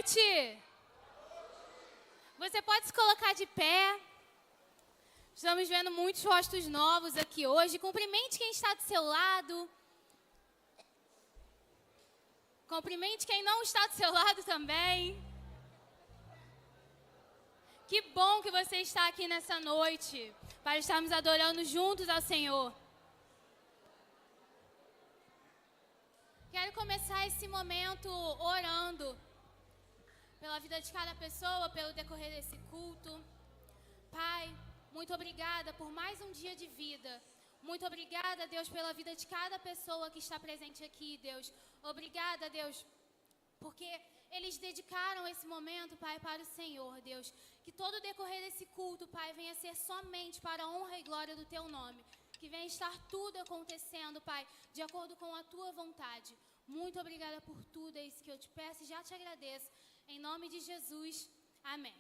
noite. Você pode se colocar de pé. Estamos vendo muitos rostos novos aqui hoje. Cumprimente quem está do seu lado. Cumprimente quem não está do seu lado também. Que bom que você está aqui nessa noite, para estarmos adorando juntos ao Senhor. Quero começar esse momento orando pela vida de cada pessoa, pelo decorrer desse culto. Pai, muito obrigada por mais um dia de vida. Muito obrigada, Deus, pela vida de cada pessoa que está presente aqui, Deus. Obrigada, Deus, porque eles dedicaram esse momento, Pai, para o Senhor, Deus. Que todo o decorrer desse culto, Pai, venha ser somente para a honra e glória do Teu nome. Que venha estar tudo acontecendo, Pai, de acordo com a Tua vontade. Muito obrigada por tudo, é isso que eu te peço e já te agradeço. Em nome de Jesus, amém.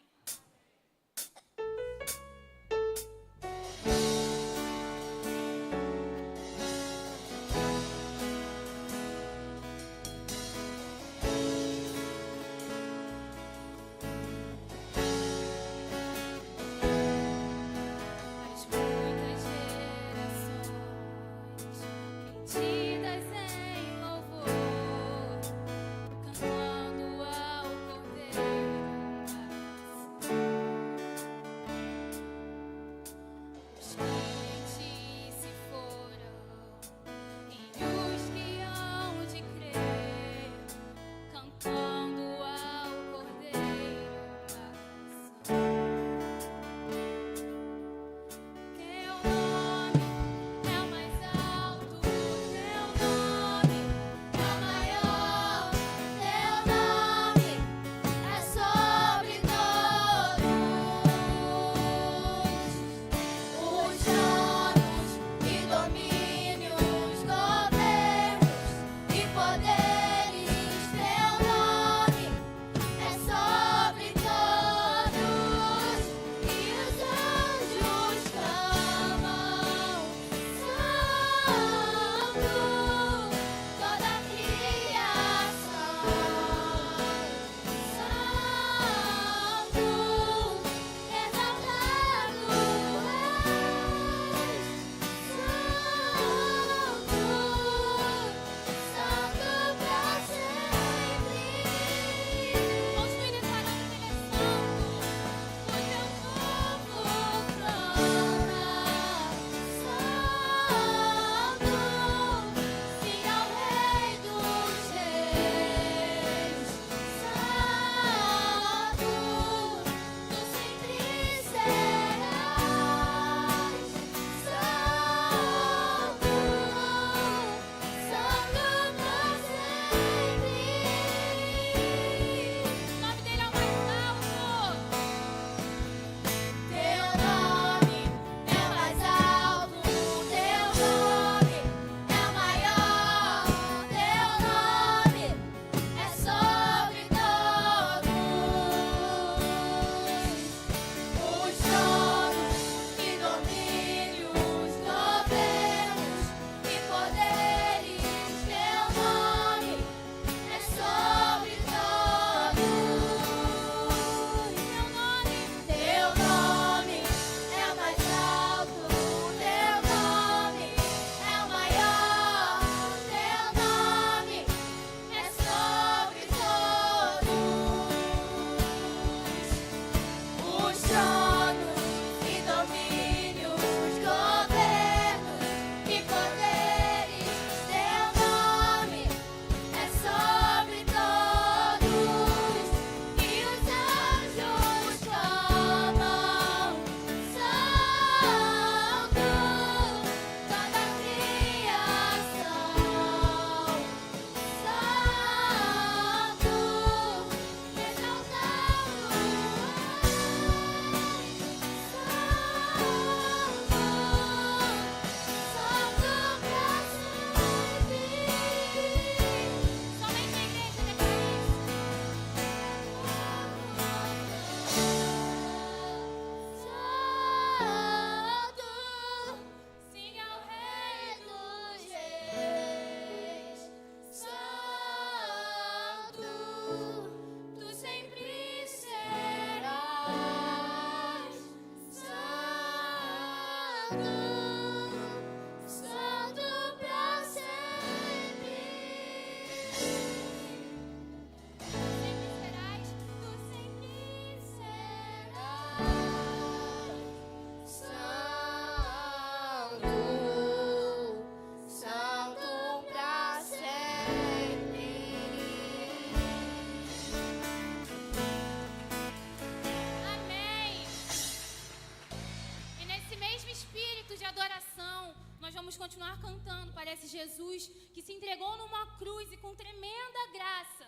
continuar cantando para esse Jesus que se entregou numa cruz e com tremenda graça.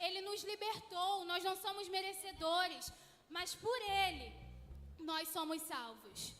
Ele nos libertou, nós não somos merecedores, mas por Ele, nós somos salvos.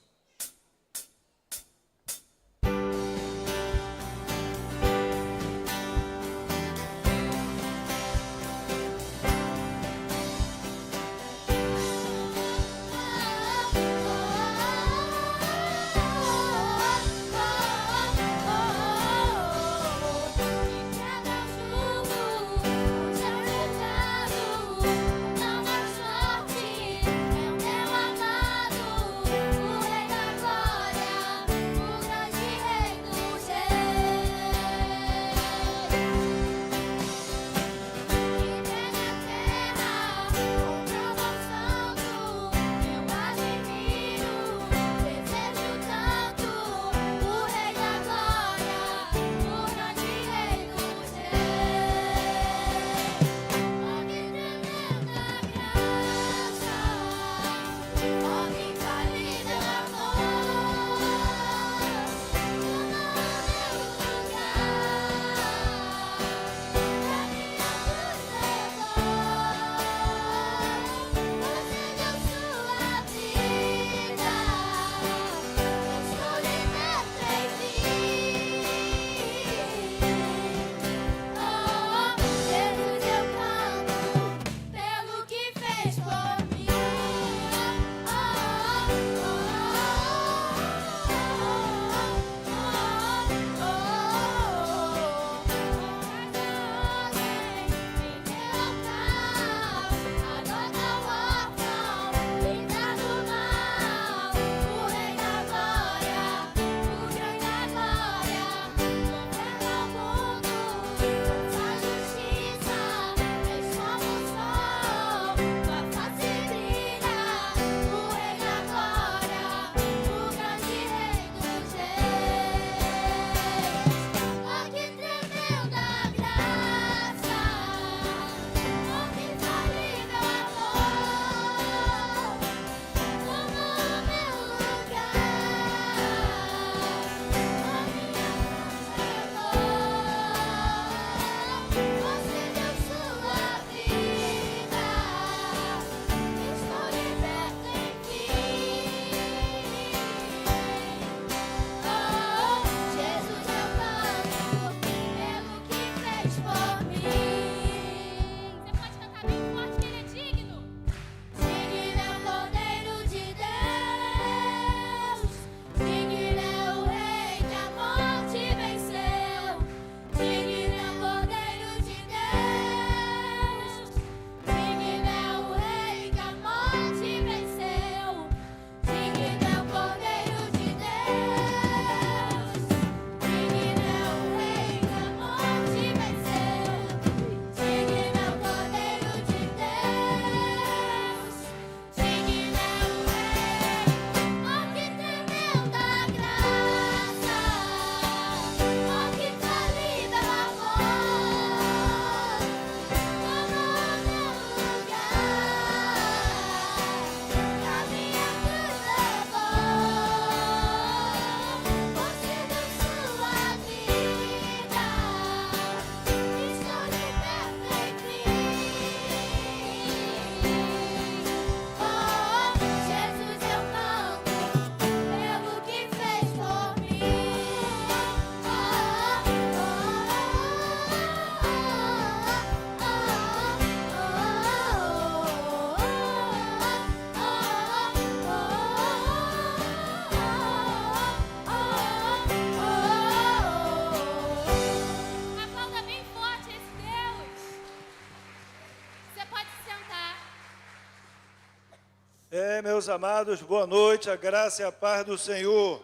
Meus amados, boa noite, a graça e a paz do Senhor.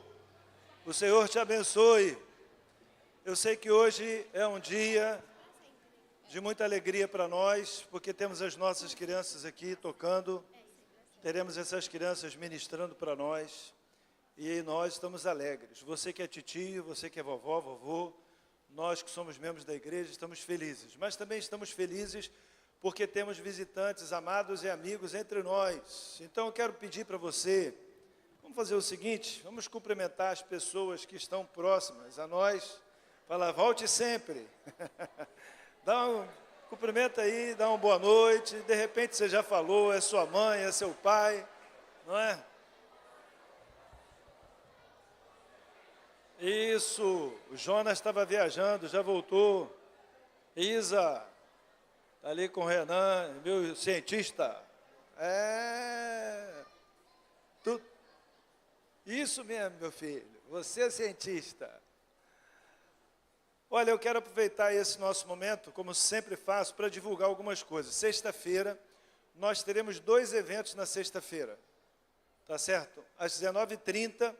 O Senhor te abençoe. Eu sei que hoje é um dia de muita alegria para nós, porque temos as nossas crianças aqui tocando, teremos essas crianças ministrando para nós, e nós estamos alegres. Você que é titio, você que é vovó, vovô, nós que somos membros da igreja, estamos felizes. Mas também estamos felizes porque temos visitantes amados e amigos entre nós. Então eu quero pedir para você, Vamos fazer o seguinte, vamos cumprimentar as pessoas que estão próximas a nós. Fala, volte sempre. Cumprimenta aí, dá uma boa noite. De repente você já falou, é sua mãe, é seu pai, não é? Isso, o Jonas estava viajando, já voltou. Isa, está ali com o Renan, meu cientista. Isso mesmo, meu filho, você é cientista. Olha, eu quero aproveitar esse nosso momento, como sempre faço, para divulgar algumas coisas. Sexta-feira, nós teremos 2 eventos na sexta-feira, tá certo? Às 19h30,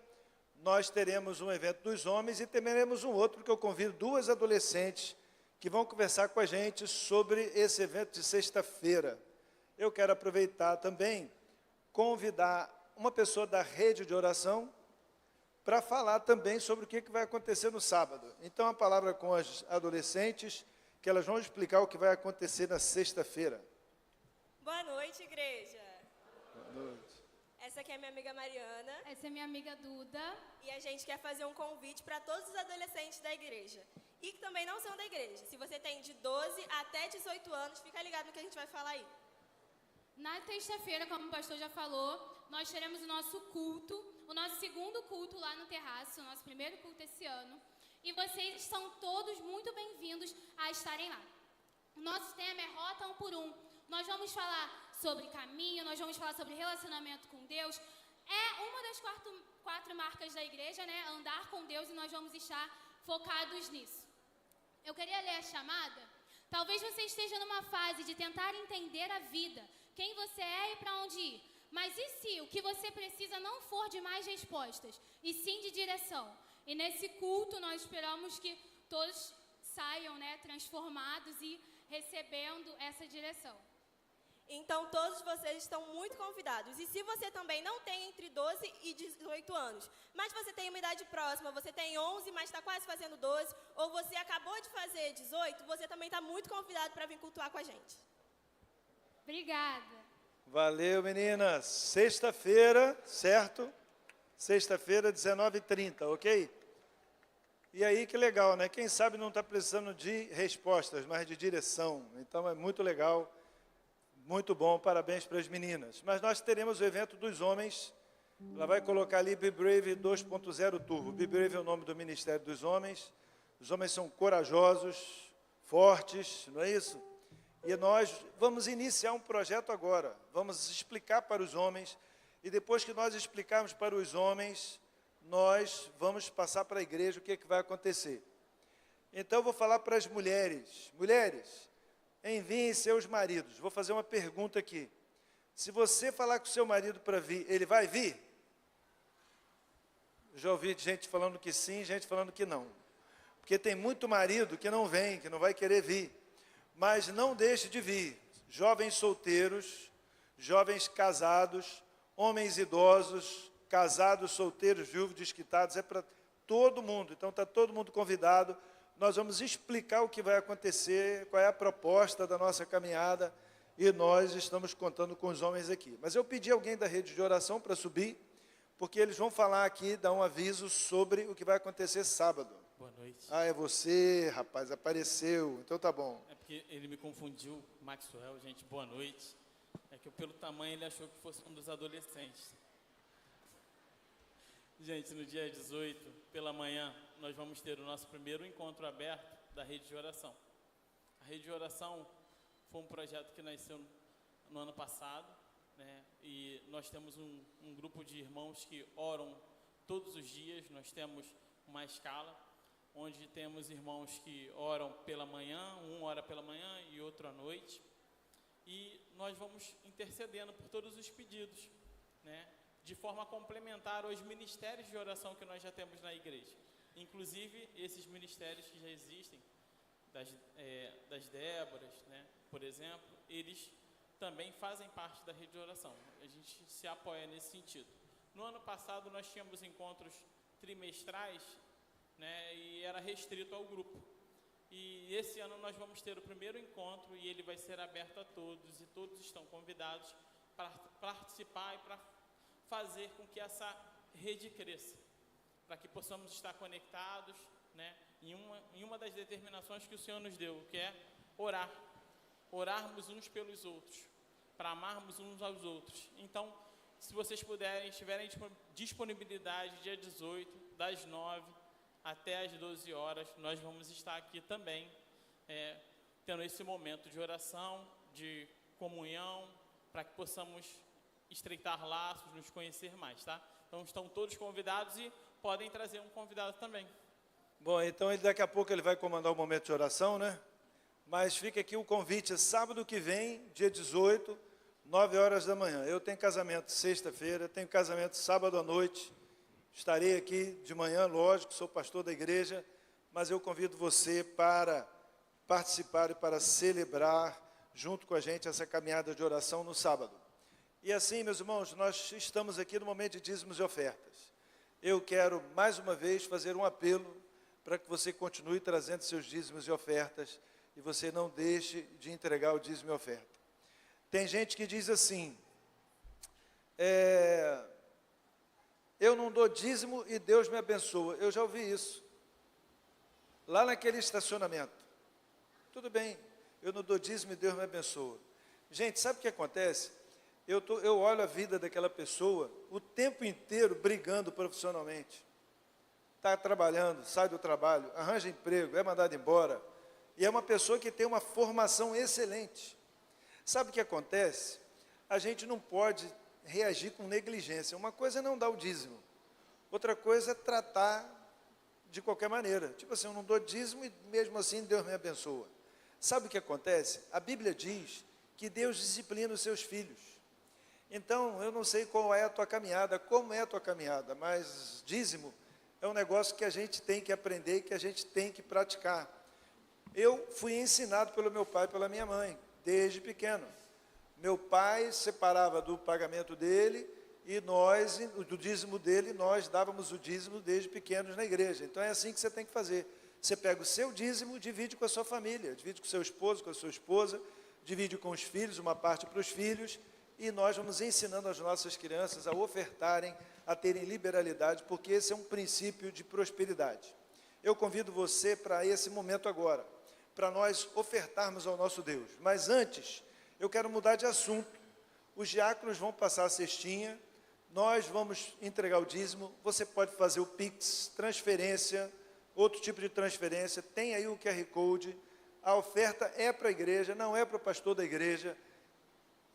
nós teremos um evento dos homens e teremos um outro que eu convido 2 adolescentes que vão conversar com a gente sobre esse evento de sexta-feira. Eu quero aproveitar também, convidar uma pessoa da rede de oração para falar também sobre o que vai acontecer no sábado. Então, a palavra com as adolescentes, que elas vão explicar o que vai acontecer na sexta-feira. Boa noite, igreja. Boa noite. Essa aqui é minha amiga Mariana. Essa é minha amiga Duda. E a gente quer fazer um convite para todos os adolescentes da igreja. E que também não são da igreja. Se você tem de 12 até 18 anos, fica ligado no que a gente vai falar aí. Na sexta-feira, como o pastor já falou, nós teremos o nosso culto, o nosso segundo culto lá no terraço, o nosso primeiro culto esse ano. E vocês são todos muito bem-vindos a estarem lá. O nosso tema é Rota 1 por 1. Nós vamos falar sobre caminho, nós vamos falar sobre relacionamento com Deus. É uma das quatro marcas da igreja, né? Andar com Deus, e nós vamos estar focados nisso. Eu queria ler a chamada. Talvez você esteja numa fase de tentar entender a vida, quem você é e para onde ir. Mas e se o que você precisa não for de mais respostas, e sim de direção? E nesse culto nós esperamos que todos saiam, né, transformados e recebendo essa direção. Então, todos vocês estão muito convidados. E se você também não tem entre 12 e 18 anos, mas você tem uma idade próxima, você tem 11, mas está quase fazendo 12, ou você acabou de fazer 18, você também está muito convidado para vir cultuar com a gente. Obrigada. Valeu, meninas. Sexta-feira, certo? Sexta-feira, 19h30, ok? E aí, que legal, né? Quem sabe não está precisando de respostas, mas de direção. Então, é muito legal, muito bom, parabéns para as meninas. Mas nós teremos o evento dos homens. Ela vai colocar ali Be Brave 2.0 Turbo. Be Brave é o nome do Ministério dos Homens. Os homens são corajosos, fortes, não é isso? E nós vamos iniciar um projeto agora. Vamos explicar para os homens. E depois que nós explicarmos para os homens, nós vamos passar para a igreja o que vai acontecer. Então, eu vou falar para as mulheres. Mulheres, enviem seus maridos. Vou fazer uma pergunta aqui. Se você falar com o seu marido para vir, ele vai vir? Já ouvi gente falando que sim, gente falando que não. Porque tem muito marido que não vem, que não vai querer vir. Mas não deixe de vir. Jovens solteiros, jovens casados, homens idosos, casados, solteiros, viúvos, desquitados, é para todo mundo. Então, está todo mundo convidado. Nós vamos explicar o que vai acontecer, qual é a proposta da nossa caminhada, e nós estamos contando com os homens aqui. Mas eu pedi alguém da rede de oração para subir, porque eles vão falar aqui, dar um aviso sobre o que vai acontecer sábado. Boa noite. Ah, é você, rapaz, apareceu, então tá bom. É porque ele me confundiu, Maxwell, gente, boa noite. É que pelo tamanho ele achou que fosse um dos adolescentes. Gente, no dia 18, pela manhã, nós vamos ter o nosso primeiro encontro aberto da rede de oração. A rede de oração foi um projeto que nasceu no ano passado, né? E nós temos um grupo de irmãos que oram todos os dias. Nós temos uma escala, onde temos irmãos que oram pela manhã, um ora pela manhã e outro à noite. E nós vamos intercedendo por todos os pedidos, né? De forma complementar aos ministérios de oração que nós já temos na igreja. Inclusive, esses ministérios que já existem, das Déboras, né, por exemplo, eles também fazem parte da rede de oração. A gente se apoia nesse sentido. No ano passado, nós tínhamos encontros trimestrais, né, e era restrito ao grupo. E esse ano nós vamos ter o primeiro encontro e ele vai ser aberto a todos, e todos estão convidados para participar e para fazer com que essa rede cresça, para que possamos estar conectados, né, em uma das determinações que o Senhor nos deu, que é orar, orarmos uns pelos outros, para amarmos uns aos outros. Então, se vocês puderem, tiverem disponibilidade, dia 18, das 9 até as 12 horas, nós vamos estar aqui também, tendo esse momento de oração, de comunhão, para que possamos estreitar laços, nos conhecer mais, tá? Então, estão todos convidados e podem trazer um convidado também. Bom, então daqui a pouco ele vai comandar o momento de oração, né? Mas fica aqui o convite, sábado que vem, dia 18, 9 horas da manhã. Eu tenho casamento sexta-feira, tenho casamento sábado à noite. Estarei aqui de manhã, lógico, sou pastor da igreja, mas eu convido você para participar e para celebrar junto com a gente essa caminhada de oração no sábado. E assim, meus irmãos, nós estamos aqui no momento de dízimos e ofertas. Eu quero, mais uma vez, fazer um apelo para que você continue trazendo seus dízimos e ofertas e você não deixe de entregar o dízimo e oferta. Tem gente que diz assim, eu não dou dízimo e Deus me abençoa. Eu já ouvi isso, lá naquele estacionamento. Tudo bem, eu não dou dízimo e Deus me abençoa. Gente, sabe o que acontece? Eu olho a vida daquela pessoa o tempo inteiro brigando profissionalmente. Está trabalhando, sai do trabalho, arranja emprego, é mandado embora. E é uma pessoa que tem uma formação excelente. Sabe o que acontece? A gente não pode reagir com negligência. Uma coisa é não dar o dízimo. Outra coisa é tratar de qualquer maneira. Tipo assim, eu não dou dízimo e mesmo assim Deus me abençoa. Sabe o que acontece? A Bíblia diz que Deus disciplina os seus filhos. Então, eu não sei qual é a tua caminhada, como é a tua caminhada, mas dízimo é um negócio que a gente tem que aprender e que a gente tem que praticar. Eu fui ensinado pelo meu pai e pela minha mãe, desde pequeno. Meu pai separava do pagamento dele e nós, do dízimo dele, nós dávamos o dízimo desde pequenos na igreja. Então, é assim que você tem que fazer. Você pega o seu dízimo, divide com a sua família, divide com o seu esposo, com a sua esposa, divide com os filhos, uma parte para os filhos, e nós vamos ensinando as nossas crianças a ofertarem, a terem liberalidade, porque esse é um princípio de prosperidade. Eu convido você para esse momento agora, para nós ofertarmos ao nosso Deus. Mas antes, eu quero mudar de assunto. Os diáconos vão passar a cestinha, nós vamos entregar o dízimo, você pode fazer o Pix, transferência, outro tipo de transferência, tem aí o QR Code, a oferta é para a igreja, não é para o pastor da igreja.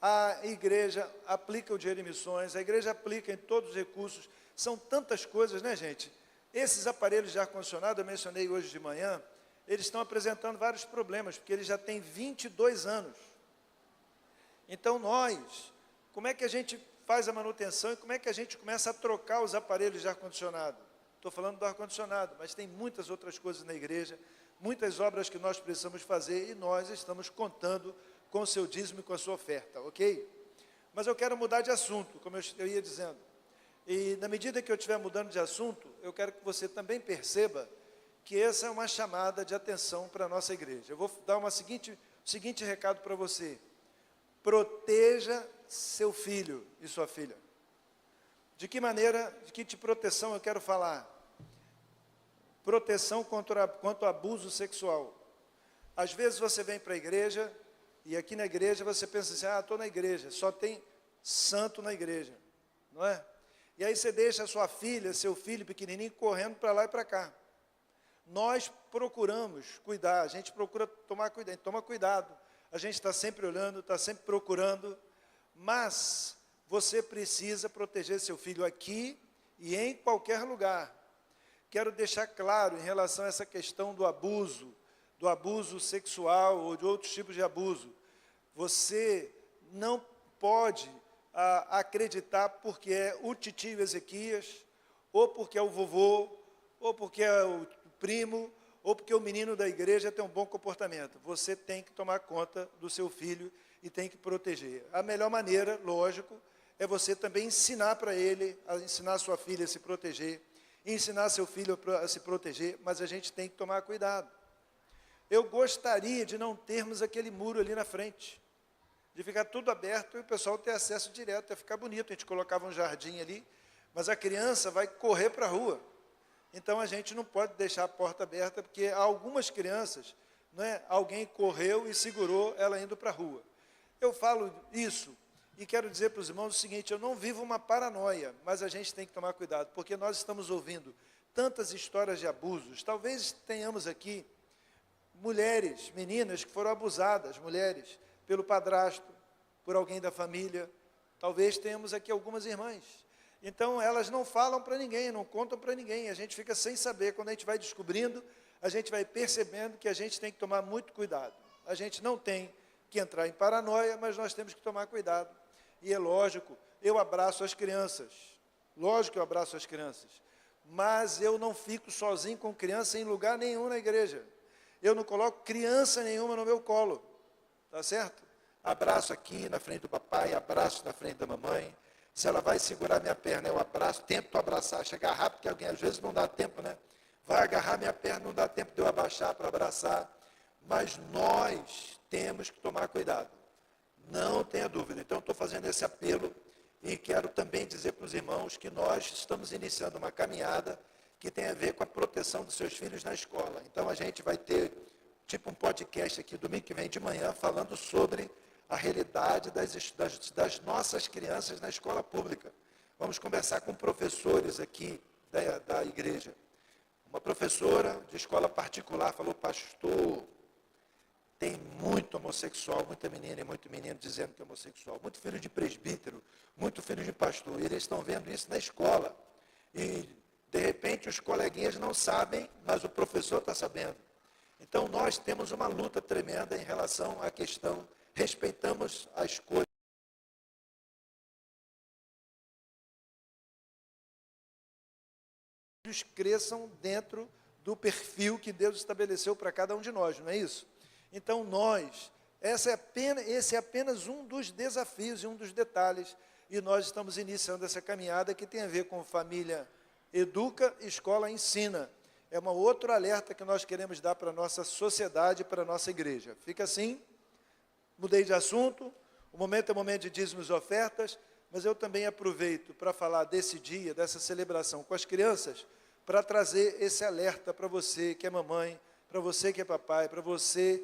A igreja aplica o dinheiro em missões, a igreja aplica em todos os recursos, são tantas coisas, né, gente? Esses aparelhos de ar-condicionado, eu mencionei hoje de manhã, eles estão apresentando vários problemas, porque eles já têm 22 anos. Então como é que a gente faz a manutenção e como é que a gente começa a trocar os aparelhos de ar-condicionado? Estou falando do ar-condicionado, mas tem muitas outras coisas na igreja, muitas obras que nós precisamos fazer e nós estamos contando com o seu dízimo e com a sua oferta, ok? Mas eu quero mudar de assunto, como eu ia dizendo. E na medida que eu estiver mudando de assunto, eu quero que você também perceba que essa é uma chamada de atenção para a nossa igreja. Eu vou dar o seguinte recado para você. Proteja seu filho e sua filha. De que maneira, de que tipo de proteção eu quero falar? Proteção quanto ao abuso sexual. Às vezes você vem para a igreja, e aqui na igreja você pensa assim, estou na igreja, só tem santo na igreja, não é? E aí você deixa a sua filha, seu filho pequenininho, correndo para lá e para cá. Nós procuramos cuidar, a gente procura tomar cuidado, toma cuidado. A gente está sempre olhando, está sempre procurando, mas você precisa proteger seu filho aqui e em qualquer lugar. Quero deixar claro em relação a essa questão do abuso sexual ou de outros tipos de abuso. Você não pode acreditar porque é o titio Ezequias, ou porque é o vovô, ou porque é o primo, ou porque o menino da igreja tem um bom comportamento. Você tem que tomar conta do seu filho e tem que proteger. A melhor maneira, lógico, é você também ensinar para ele, ensinar a sua filha a se proteger, ensinar seu filho a se proteger, mas a gente tem que tomar cuidado. Eu gostaria de não termos aquele muro ali na frente, de ficar tudo aberto e o pessoal ter acesso direto, ia ficar bonito, a gente colocava um jardim ali, mas a criança vai correr para a rua. Então, a gente não pode deixar a porta aberta, porque há algumas crianças, alguém correu e segurou ela indo para a rua. Eu falo isso e quero dizer para os irmãos o seguinte: eu não vivo uma paranoia, mas a gente tem que tomar cuidado, porque nós estamos ouvindo tantas histórias de abusos. Talvez tenhamos aqui mulheres, meninas que foram abusadas, mulheres, pelo padrasto, por alguém da família. Talvez tenhamos aqui algumas irmãs. Então, elas não falam para ninguém, não contam para ninguém. A gente fica sem saber. Quando a gente vai descobrindo, a gente vai percebendo que a gente tem que tomar muito cuidado. A gente não tem que entrar em paranoia, mas nós temos que tomar cuidado. E é lógico, eu abraço as crianças. Lógico que eu abraço as crianças. Mas eu não fico sozinho com criança em lugar nenhum na igreja. Eu não coloco criança nenhuma no meu colo. Tá certo? Abraço aqui na frente do papai, abraço na frente da mamãe. Se ela vai segurar minha perna, eu abraço, tento abraçar, chegar rápido, porque alguém às vezes não dá tempo, né? Vai agarrar minha perna, não dá tempo de eu abaixar para abraçar. Mas nós temos que tomar cuidado. Não tenha dúvida. Então, estou fazendo esse apelo e quero também dizer para os irmãos que nós estamos iniciando uma caminhada que tem a ver com a proteção dos seus filhos na escola. Então, a gente vai ter tipo um podcast aqui domingo que vem de manhã falando sobre a realidade das nossas crianças na escola pública. Vamos conversar com professores aqui da igreja. Uma professora de escola particular falou: pastor, tem muito homossexual, muita menina e muito menino dizendo que é homossexual, muito filho de presbítero, muito filho de pastor, e eles estão vendo isso na escola. E, de repente, os coleguinhas não sabem, mas o professor está sabendo. Então, nós temos uma luta tremenda em relação à questão, respeitamos a escolha. Eles cresçam dentro do perfil que Deus estabeleceu para cada um de nós, não é isso? Então, esse é apenas um dos desafios e um dos detalhes, e nós estamos iniciando essa caminhada que tem a ver com família educa, escola ensina. É um outro alerta que nós queremos dar para a nossa sociedade, para a nossa igreja. Fica assim, mudei de assunto, o momento é momento de dízimos e ofertas, mas eu também aproveito para falar desse dia, dessa celebração com as crianças, para trazer esse alerta para você que é mamãe, para você que é papai, para você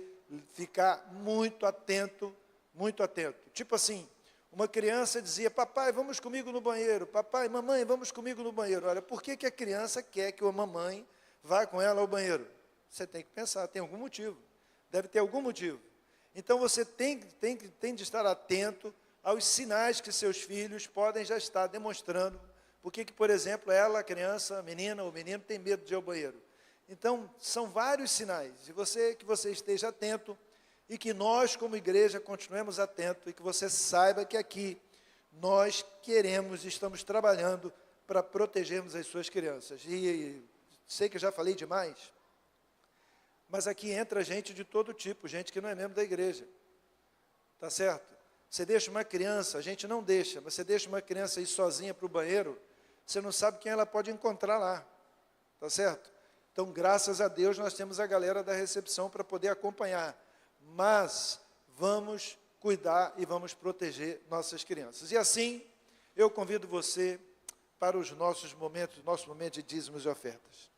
ficar muito atento, muito atento. Tipo assim, uma criança dizia: papai, vamos comigo no banheiro, papai, mamãe, vamos comigo no banheiro. Olha, por que a criança quer que a mamãe vá com ela ao banheiro? Você tem que pensar, tem algum motivo, deve ter algum motivo. Então, você tem de estar atento aos sinais que seus filhos podem já estar demonstrando. Por que, por exemplo, ela, a criança, a menina ou o menino, tem medo de ir ao banheiro? Então, são vários sinais. E que você esteja atento e que nós, como igreja, continuemos atentos e que você saiba que aqui nós queremos e estamos trabalhando para protegermos as suas crianças. E sei que já falei demais, mas aqui entra gente de todo tipo, gente que não é membro da igreja. Tá certo? Você deixa uma criança, a gente não deixa, mas você deixa uma criança ir sozinha para o banheiro, você não sabe quem ela pode encontrar lá. Tá certo? Então, graças a Deus, nós temos a galera da recepção para poder acompanhar. Mas vamos cuidar e vamos proteger nossas crianças. E assim, eu convido você para os nosso momento de dízimos e ofertas.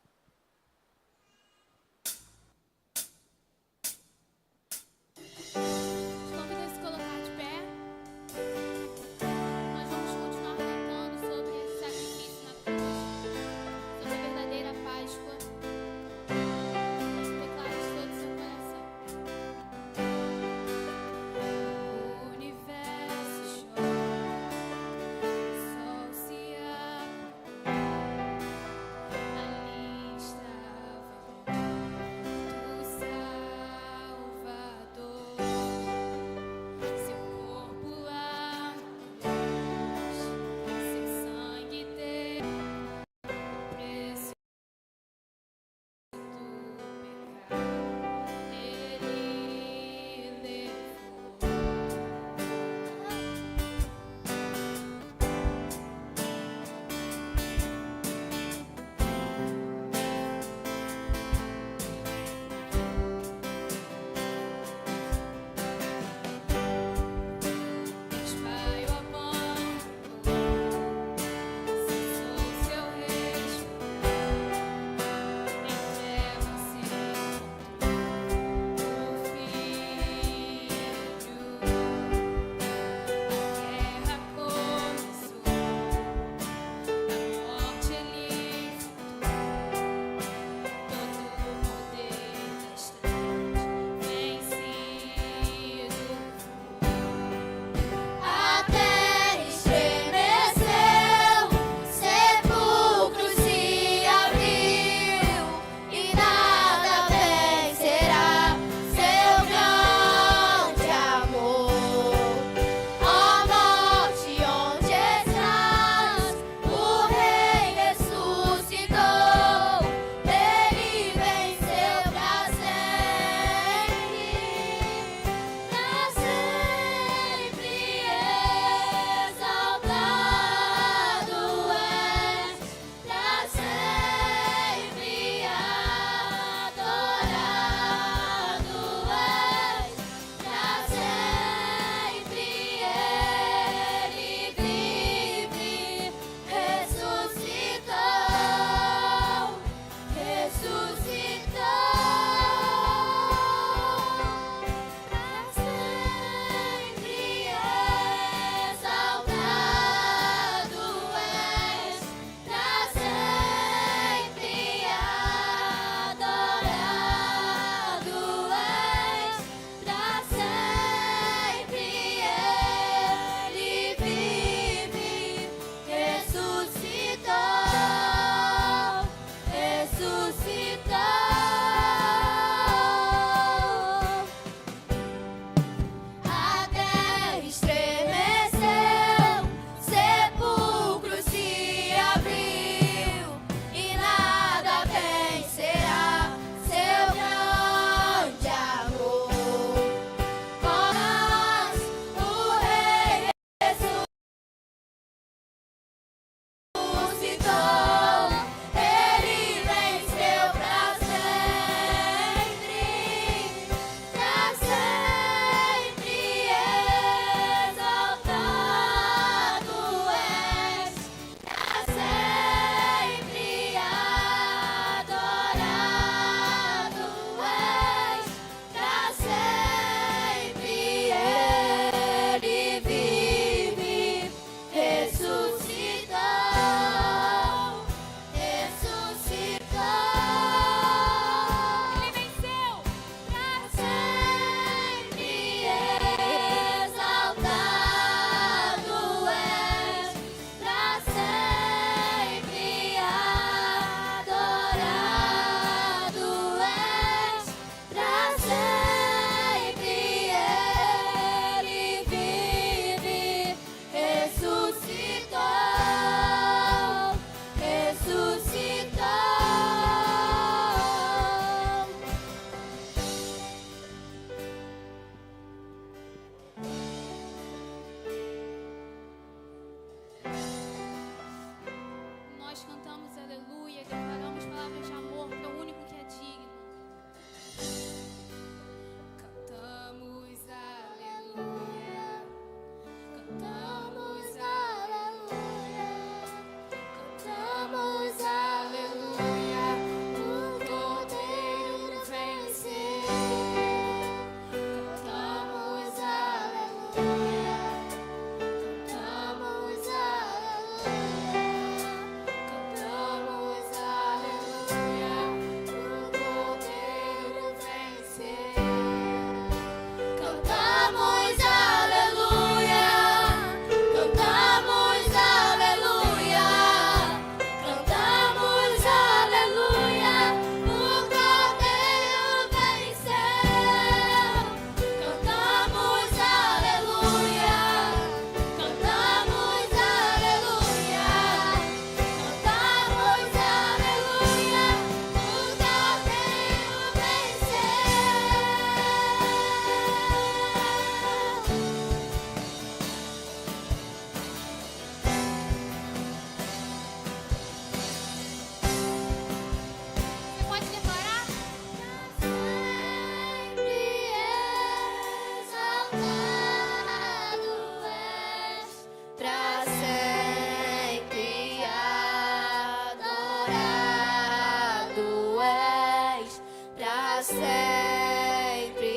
sempre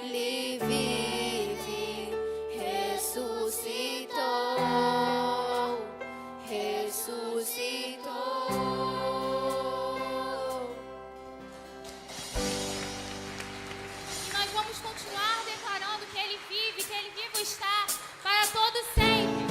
Ele vive, ressuscitou, ressuscitou. E nós vamos continuar declarando que Ele vivo está para todo sempre.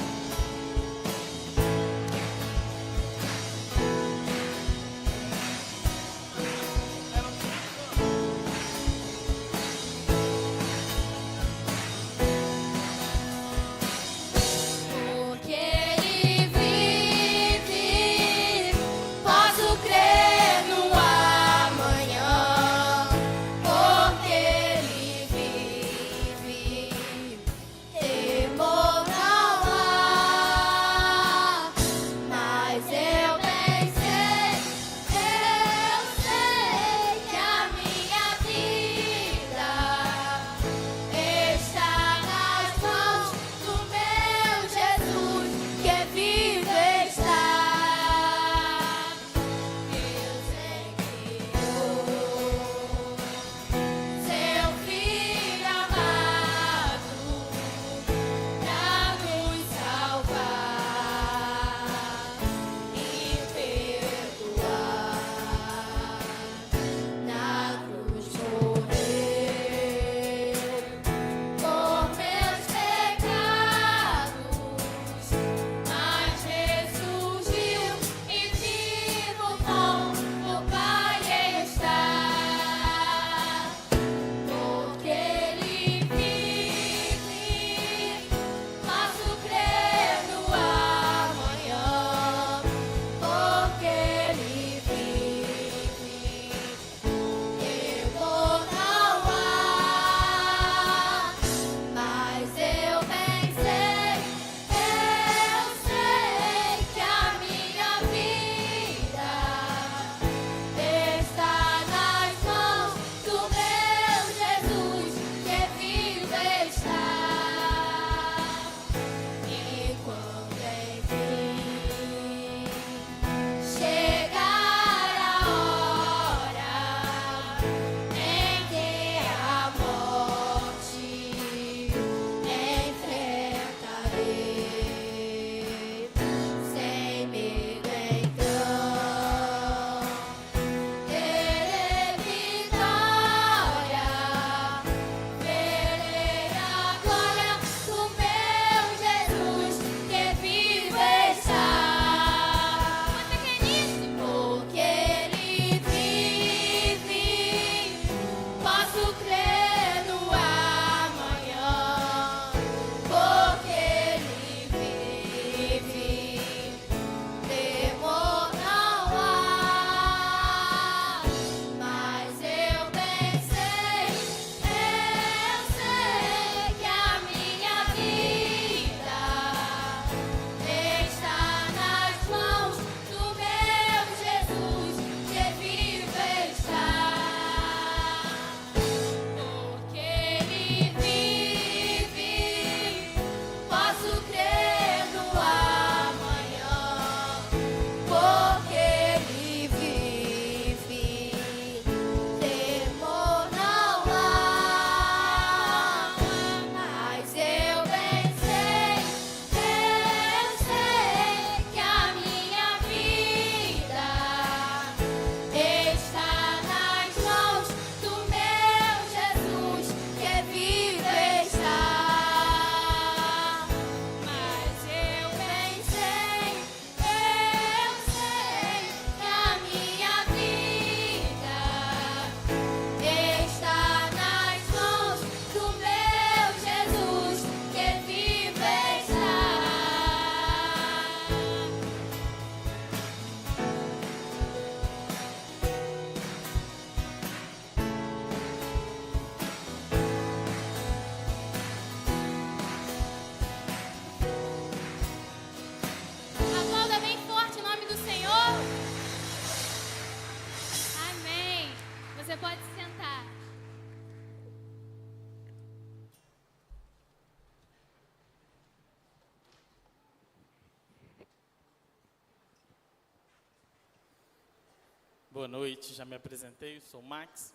Boa noite, já me apresentei, sou o Max.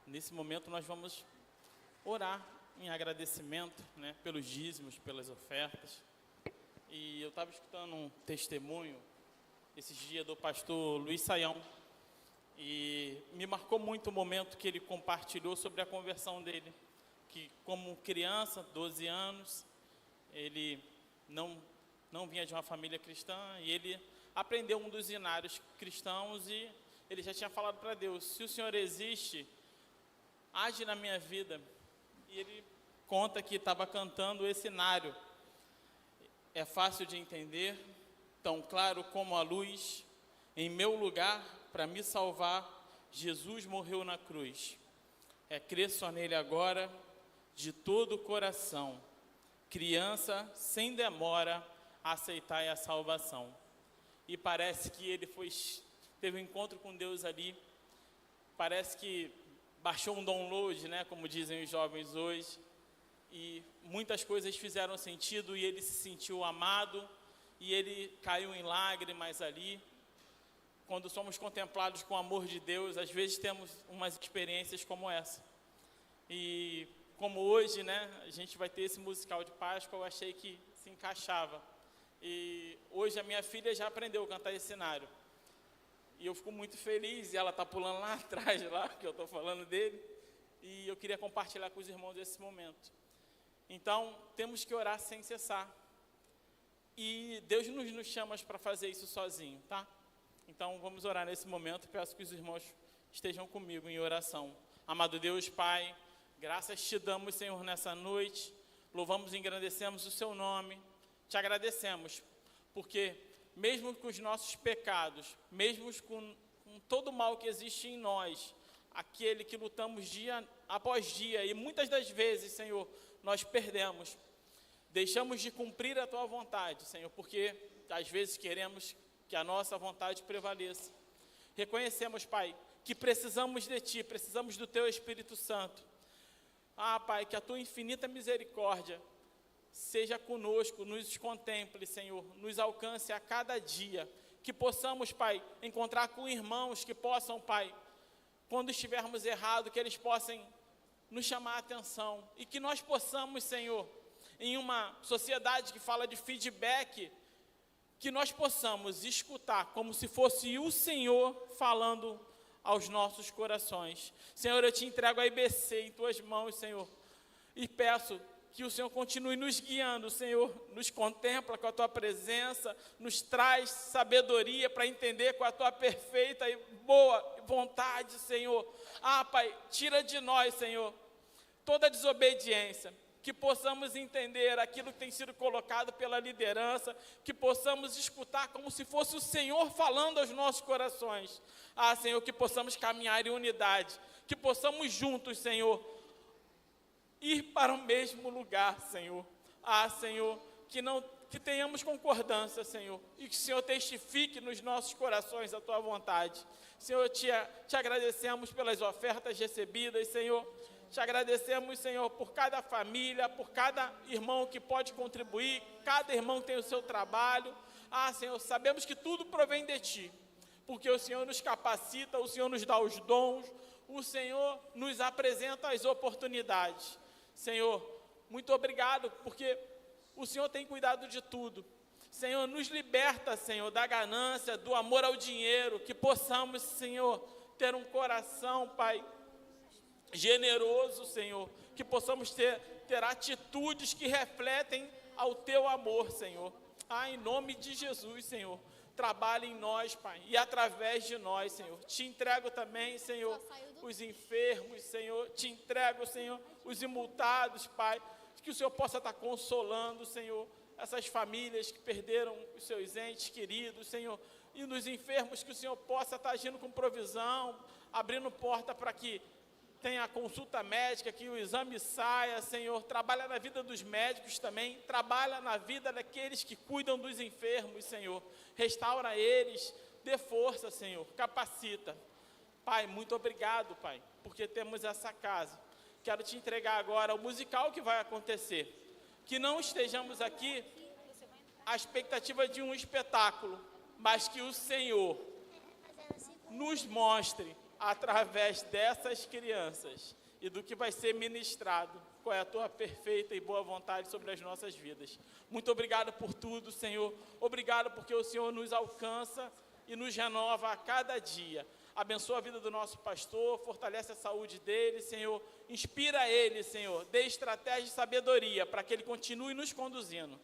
Nesse momento nós vamos orar em agradecimento, né, pelos dízimos, pelas ofertas. E eu estava escutando um testemunho esses dias do pastor Luiz Saião. E me marcou muito o momento que ele compartilhou sobre a conversão dele. Que como criança, 12 anos, ele não vinha de uma família cristã. E ele aprendeu um dos hinários cristãos e ele já tinha falado para Deus: se o Senhor existe, age na minha vida. E ele conta que estava cantando esse hinário. É fácil de entender, tão claro como a luz. Em meu lugar, para me salvar, Jesus morreu na cruz. É crer só nele agora, de todo o coração. Criança, sem demora, aceitai a salvação. E parece que ele teve um encontro com Deus ali. Parece que baixou um download, né, como dizem os jovens hoje. E muitas coisas fizeram sentido e ele se sentiu amado. E ele caiu em lágrimas ali. Quando somos contemplados com o amor de Deus, às vezes temos umas experiências como essa. E como hoje, né, a gente vai ter esse musical de Páscoa, eu achei que se encaixava. E hoje a minha filha já aprendeu a cantar esse cenário. E eu fico muito feliz, e ela está pulando lá atrás, lá, que eu estou falando dele. E eu queria compartilhar com os irmãos esse momento. Então, temos que orar sem cessar. E Deus nos chama para fazer isso sozinho, tá? Então, vamos orar nesse momento. Peço que os irmãos estejam comigo em oração. Amado Deus, Pai, graças te damos, Senhor, nessa noite. Louvamos e engrandecemos o seu nome. Te agradecemos, porque mesmo com os nossos pecados, mesmo com todo o mal que existe em nós, aquele que lutamos dia após dia, e muitas das vezes, Senhor, nós perdemos. Deixamos de cumprir a tua vontade, Senhor, porque às vezes queremos que a nossa vontade prevaleça. Reconhecemos, Pai, que precisamos de Ti, precisamos do Teu Espírito Santo. Pai, que a Tua infinita misericórdia seja conosco, nos contemple, Senhor, nos alcance a cada dia. Que possamos, Pai, encontrar com irmãos que possam, Pai, quando estivermos errados, que eles possam nos chamar a atenção. E que nós possamos, Senhor, em uma sociedade que fala de feedback, que nós possamos escutar como se fosse o Senhor falando aos nossos corações. Senhor, eu te entrego a IBC em tuas mãos, Senhor, e peço que o Senhor continue nos guiando. Senhor, nos contempla com a tua presença, nos traz sabedoria para entender com a tua perfeita e boa vontade, Senhor. Pai, tira de nós, Senhor, toda desobediência. Que possamos entender aquilo que tem sido colocado pela liderança, que possamos escutar como se fosse o Senhor falando aos nossos corações. Senhor, que possamos caminhar em unidade, que possamos juntos, Senhor, ir para o mesmo lugar, Senhor. Senhor, que tenhamos concordância, Senhor, e que o Senhor testifique nos nossos corações a tua vontade. Senhor, te agradecemos pelas ofertas recebidas, Senhor. Te agradecemos, Senhor, por cada família, por cada irmão que pode contribuir, cada irmão tem o seu trabalho. Senhor, sabemos que tudo provém de Ti, porque o Senhor nos capacita, o Senhor nos dá os dons, o Senhor nos apresenta as oportunidades. Senhor, muito obrigado, porque o Senhor tem cuidado de tudo. Senhor, nos liberta, Senhor, da ganância, do amor ao dinheiro, que possamos, Senhor, ter um coração, Pai, generoso, Senhor, que possamos ter atitudes que refletem ao Teu amor, Senhor. Em nome de Jesus, Senhor, trabalhe em nós, Pai, e através de nós, Senhor. Te entrego também, Senhor, os enfermos, Senhor, te entrego, Senhor, os imultados, Pai, que o Senhor possa estar consolando, Senhor, essas famílias que perderam os seus entes queridos, Senhor, e nos enfermos que o Senhor possa estar agindo com provisão, abrindo porta para que tenha a consulta médica, que o exame saia, Senhor. Trabalha na vida dos médicos também, trabalha na vida daqueles que cuidam dos enfermos, Senhor. Restaura eles, dê força, Senhor, capacita. Pai, muito obrigado, Pai, porque temos essa casa. Quero te entregar agora o musical que vai acontecer. Que não estejamos aqui à expectativa de um espetáculo, mas que o Senhor nos nos mostre, através dessas crianças e do que vai ser ministrado, qual é a tua perfeita e boa vontade sobre as nossas vidas. Muito obrigado por tudo, Senhor. Obrigado porque o Senhor nos alcança e nos renova a cada dia. Abençoa a vida do nosso pastor, fortalece a saúde dele, Senhor. Inspira ele, Senhor. Dê estratégia e sabedoria para que ele continue nos conduzindo.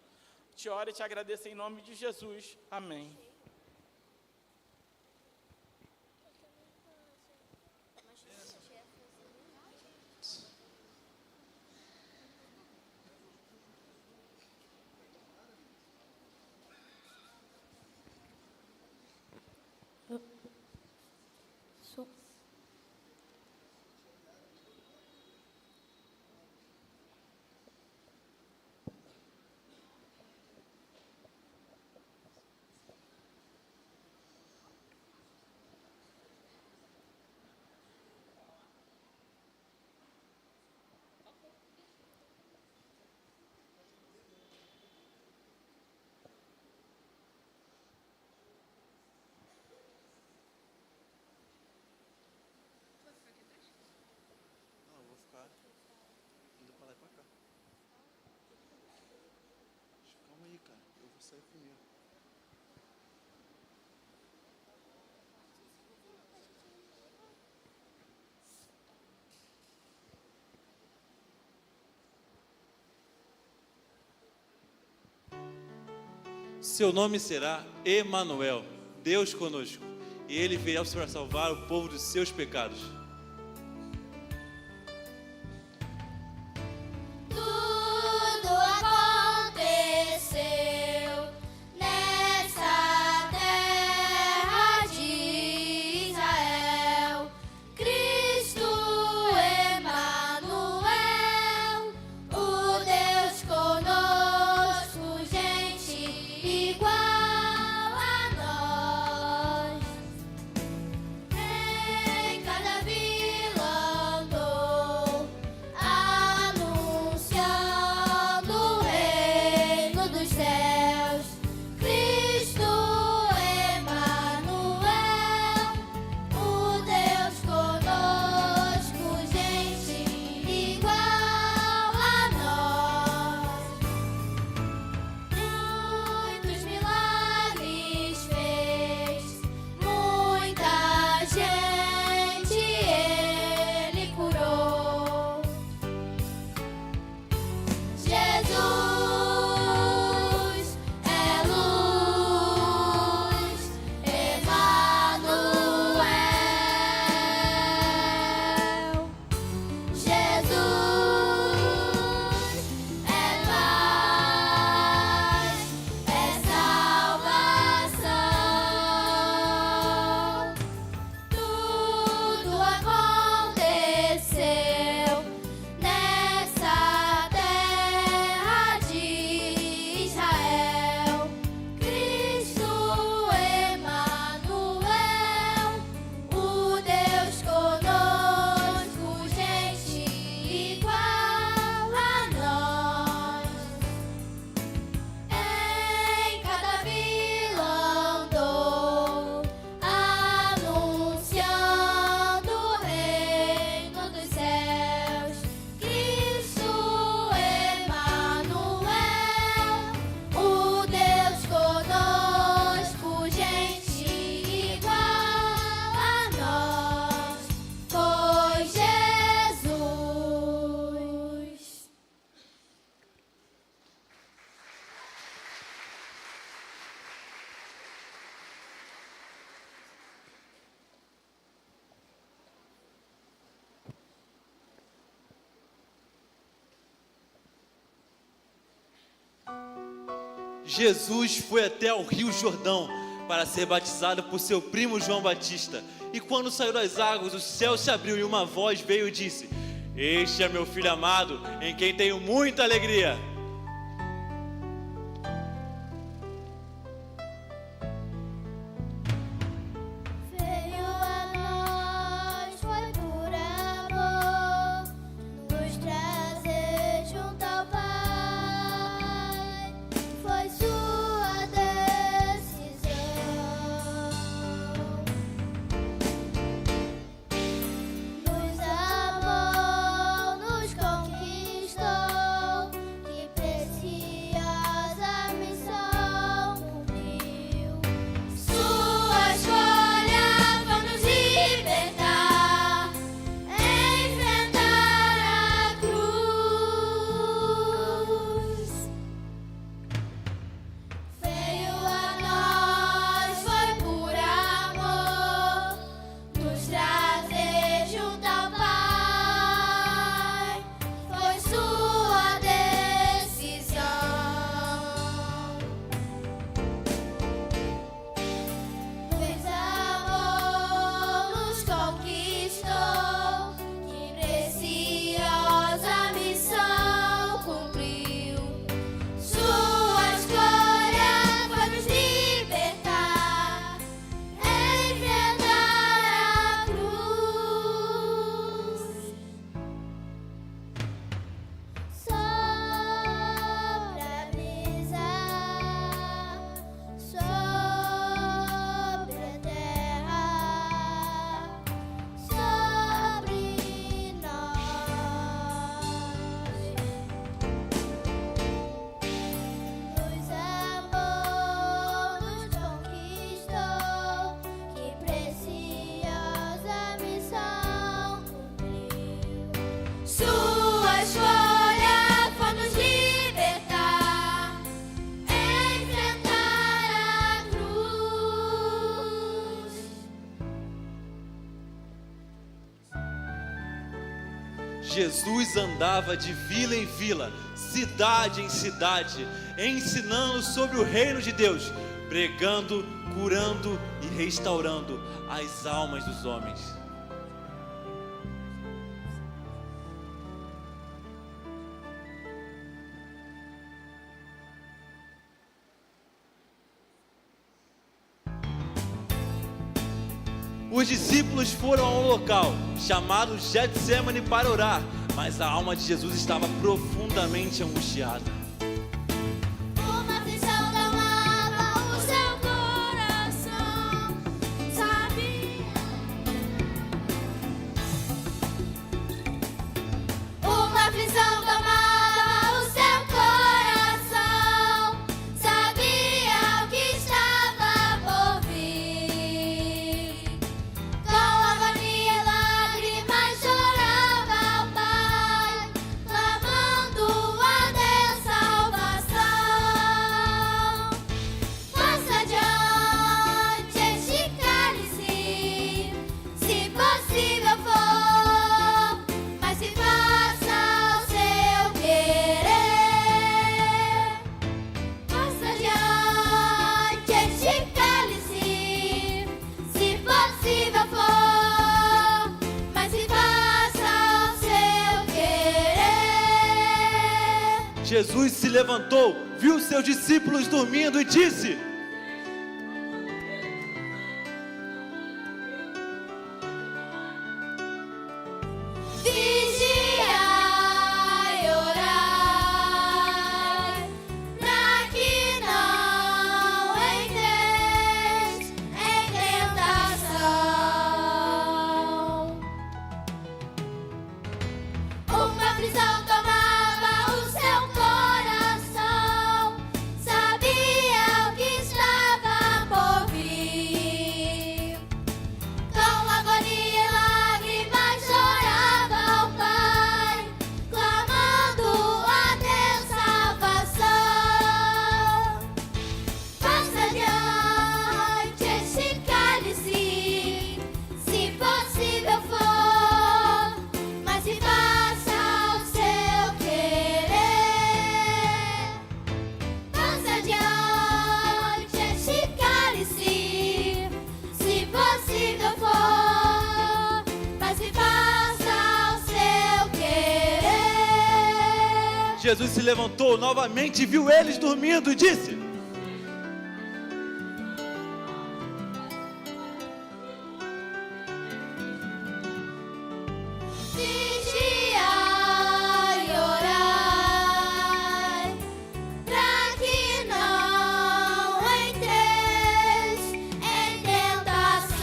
Te oro e te agradeço em nome de Jesus. Amém. Seu nome será Emanuel, Deus conosco, e ele virá para salvar o povo dos seus pecados. Tudo aconteceu nessa terra de Israel. Cristo Emanuel, o Deus conosco, gente igual a nós. Em cada vila andou, anunciando o reino dos céus. Cristo Emanuel, o Deus conosco, gente igual a nós. Muitos milagres fez, muita gente ele curou. Jesus é luz, Emanuel. Jesus é paz, é salvação. Tudo aconteceu nessa terra de Israel. Cristo Emanuel, o Deus conosco, gente igual a nós. Em cada vila andou, anunciando o reino dos céus. Cristo Emanuel, o Deus conosco, gente igual a nós. Foi Jesus. Jesus foi até o Rio Jordão para ser batizado por seu primo João Batista. E quando saiu das águas, o céu se abriu e uma voz veio e disse: Este é meu filho amado, em quem tenho muita alegria. Veio a nós, foi por amor, nos trazer junto ao Pai. Foi sua decisão. Jesus andava de vila em vila, cidade em cidade, ensinando sobre o reino de Deus, pregando, curando e restaurando as almas dos homens. Os discípulos foram ao local chamado Getsemane para orar, mas a alma de Jesus estava profundamente angustiada. Uma aflição tomava o seu coração, sabia? Uma aflição tomava o seu coração, sabia o que estava por vir. Com agonia e lágrimas chorava ao Pai, clamando a Deus salvação. Passa adiante este cálice, se possível for, mas se faça o seu querer. Passa adiante este cálice, se possível for, mas se faça o seu querer. Jesus se levantou, viu seus discípulos dormindo e disse: Vigiai e orai, pra que não entreis em tentação. Uma aflição tomava o seu coração, sabia o que estava por vir. Com agonia e lágrimas chorava ao Pai, clamando a Deus salvação. Passa adiante este cálice, se possível for, mas se faça o seu querer. Passa adiante este cálice, se possível for, mas se faça o seu querer. Jesus se levantou novamente e viu eles dormindo e disse: Vigiai e orai, pra que não entreis em tentação.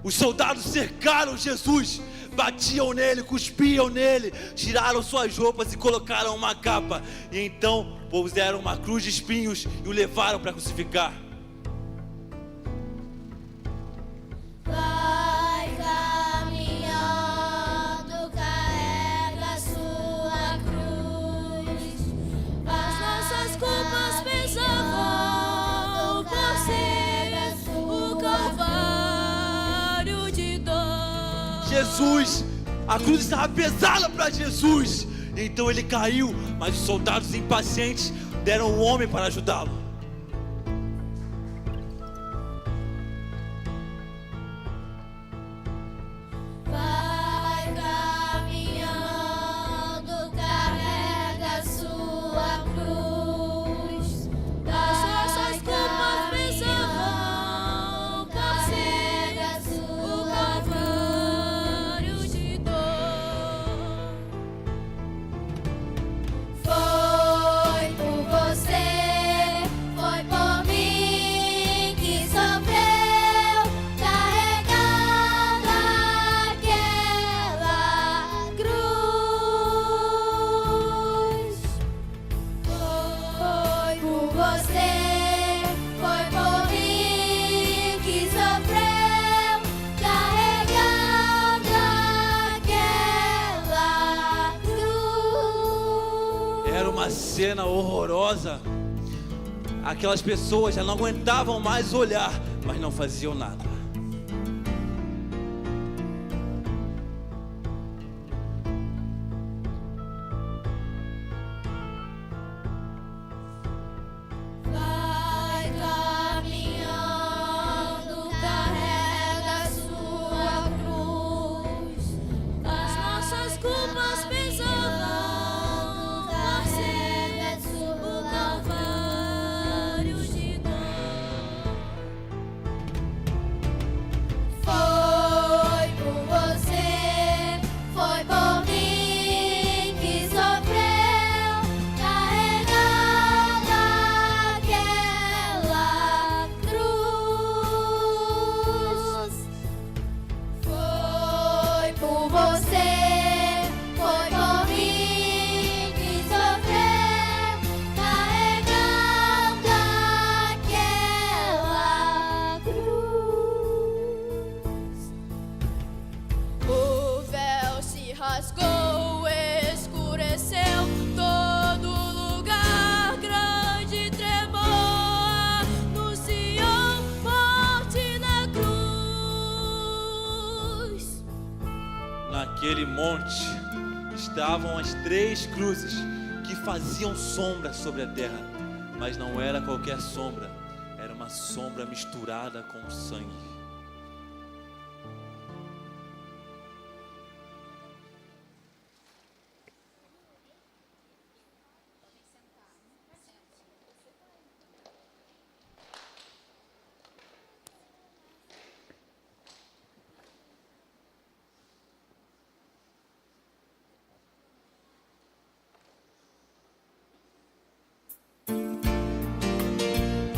Os soldados cercaram Jesus, batiam nele, cuspiam nele, tiraram suas roupas e colocaram uma capa. E então puseram uma cruz de espinhos e o levaram para crucificar. Vai caminhando, carrega sua cruz. As nossas culpas pesavam por ser o calvário de dor. Jesus, a cruz estava pesada para Jesus. Então ele caiu, mas os soldados impacientes deram um homem para ajudá-lo. Vai caminhando, carrega sua cruz. As nossas culpas pesavam, carrega o calvário de dor. Foi por você cena horrorosa. Aquelas pessoas já não aguentavam mais olhar, mas não faziam nada. Vai caminhando, carrega sua cruz, as nossas culpas pesam, carrega o calvário de dor. Foi por você, foi por mim que sofreu, carregando aquela cruz. Foi por você, foi por mim que sofreu, carregando aquela cruz. O véu se rasgou, escureceu todo lugar, grande tremor anunciou morte na cruz. Naquele monte estavam as 3 cruzes que faziam sombra sobre a terra, mas não era qualquer sombra, era uma sombra misturada com sangue.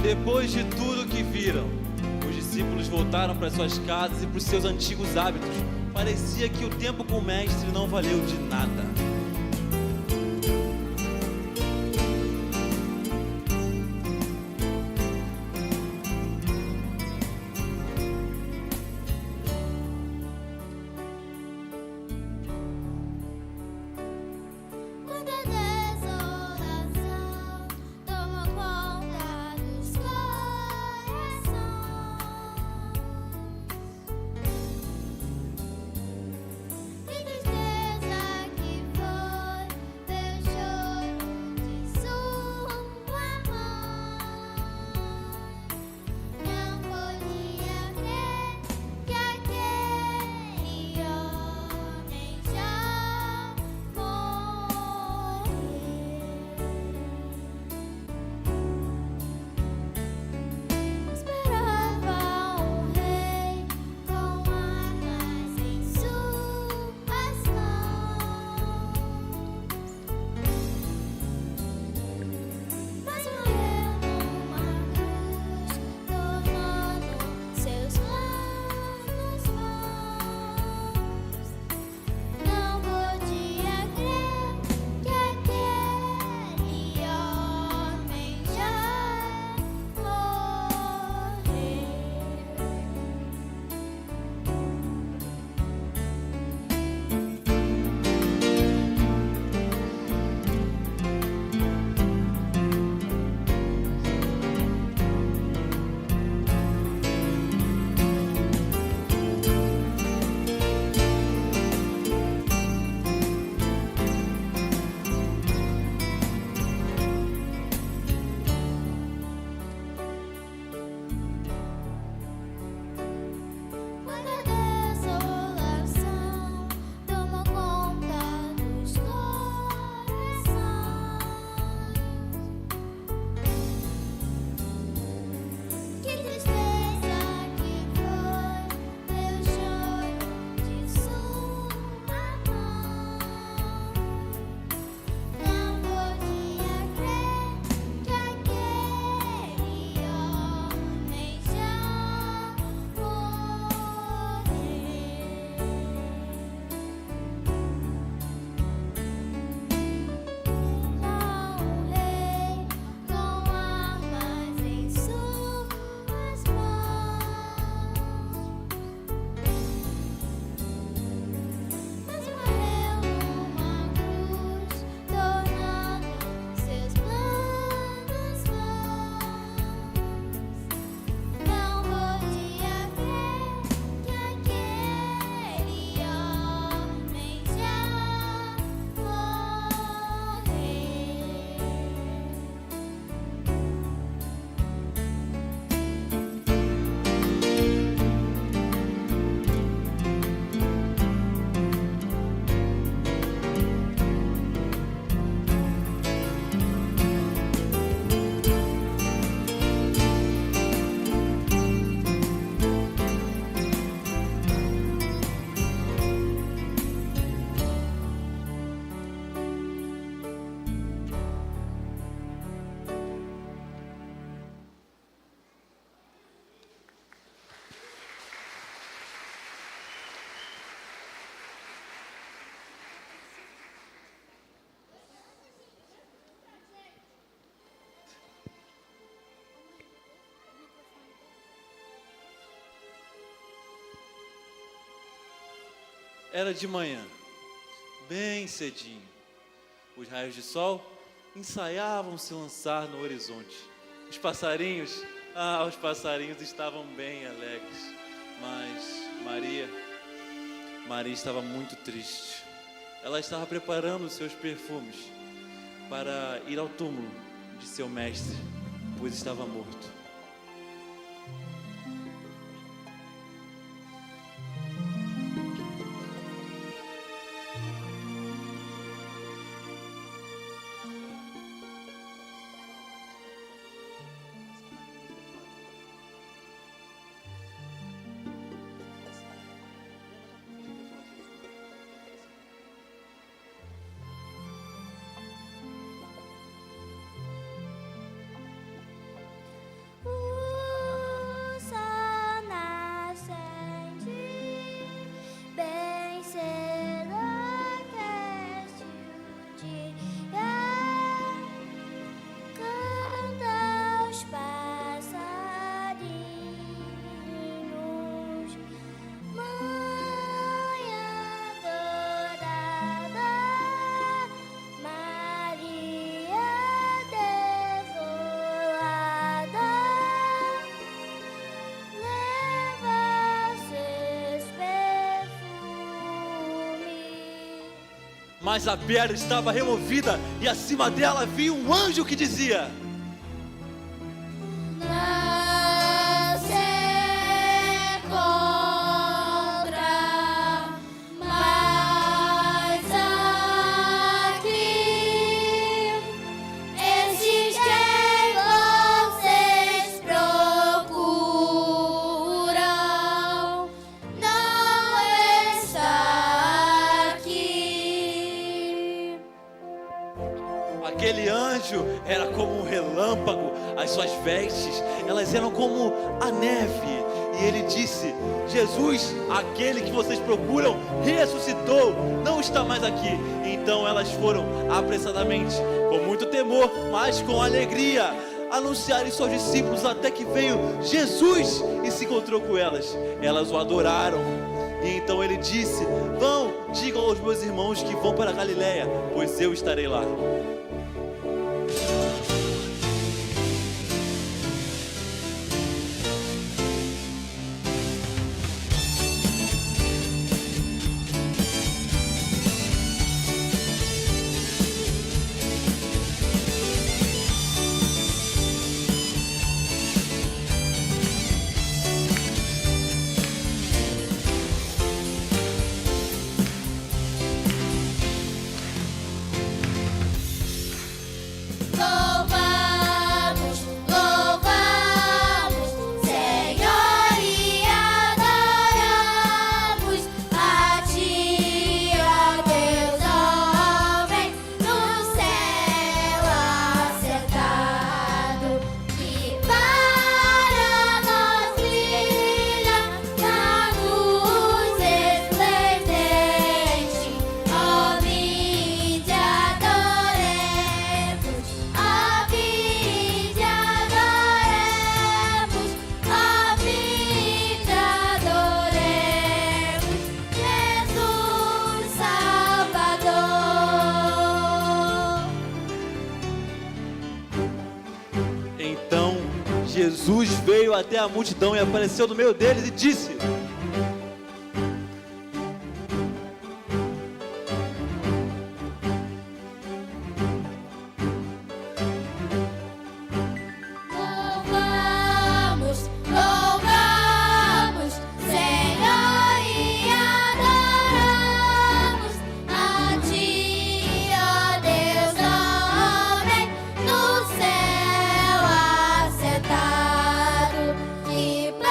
Depois de tudo que viram, os discípulos voltaram para suas casas e para os seus antigos hábitos. Parecia que o tempo com o mestre não valeu de nada. Quando a desolação toma conta dos corações e tristeza que foi Era de manhã, bem cedinho. Os raios de sol ensaiavam se lançar no horizonte. Os passarinhos estavam bem alegres. Mas Maria estava muito triste. Ela estava preparando os seus perfumes para ir ao túmulo de seu mestre, pois estava morto. O sol nascente, bem cedo aquece o dia, canta os passarinhos, mãe adorada, Maria desolada, leva seus perfumes. Mas a pedra estava removida e acima dela havia um anjo que dizia: Não se encontra mais aqui esses quem vocês procuram, não está aqui. Aquele anjo era como um relâmpago, as suas vestes, elas eram como a neve. E ele disse: Jesus, aquele que vocês procuram, ressuscitou, não está mais aqui. Então elas foram apressadamente, com muito temor, mas com alegria, anunciar isso aos discípulos, até que veio Jesus e se encontrou com elas. Elas o adoraram. E então ele disse: vão, digam aos meus irmãos que vão para a Galileia, pois eu estarei lá. Louvamos, louvamos, Senhor, e adoramos a Ti, ó Deus homem, no céu assentado, que para nós brilha na luz esplendente. Ó, vinde adoremos, ó, vinde adoremos, ó, vinde adoremos Jesus Salvador. Então Jesus veio até a multidão e apareceu no meio deles e disse: Louvamos, louvamos, Senhor, e adoramos a Ti, ó Deus homem, no céu assentado, que para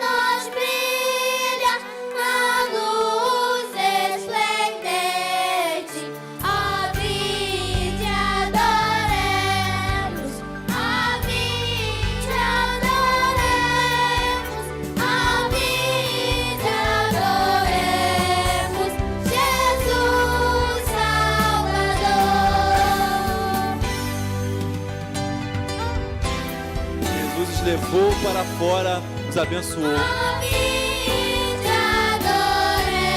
nós brilha na luz esplendente. Ó, vinde adoremos, ó, vinde adoremos, ó, vinde adoremos Jesus Salvador. Jesus os levou para fora, os abençoou. Ó, vinde adoremos.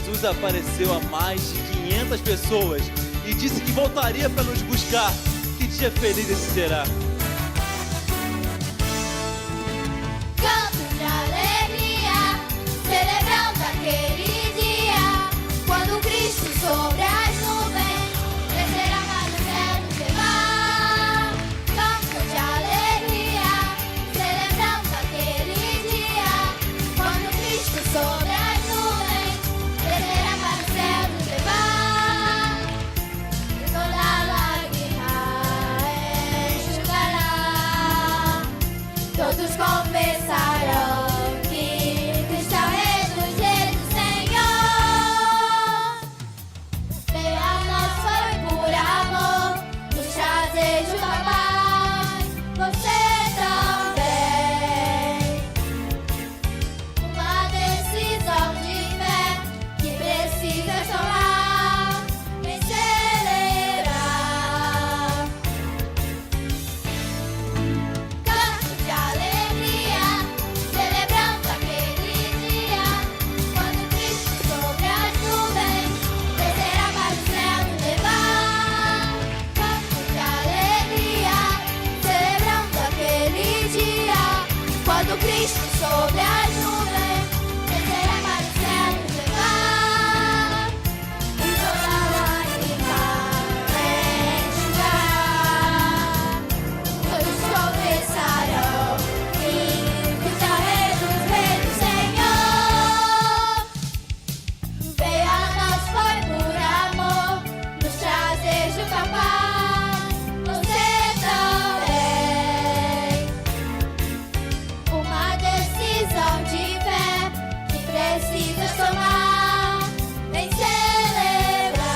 Jesus apareceu a mais de 500 pessoas e disse que voltaria para nos buscar. Que dia feliz esse será! Cantos de alegria, celebrando aquele dia, quando Cristo sobre as nuvens descerá para o céu nos levar. Cantos de alegria, celebrando aquele dia, quando Cristo sobre as nuvens descerá para o céu nos levar. E toda lágrima enxugará. Todos confessarão que Cristo é o Rei dos Reis, o Senhor. Veio a nós foi por amor, nos trazer junto à paz. Você também. Uma decisão de fé que precisa tomar, vem celebrar. Cantos de alegria, celebrando aquele dia, quando Cristo sobre as nuvens descerá para o céu nos levar. Cantos de alegria, celebrando aquele dia, quando Cristo sobre as nuvens descerá para o céu nos levar. E toda lágrima enxugará. Todos confessarão que Cristo é o Rei dos Reis, o Senhor. Veio a nós foi por amor, nos trazer junto à paz. Você também. Uma decisão de fé que precisas tomar, vem celebrar.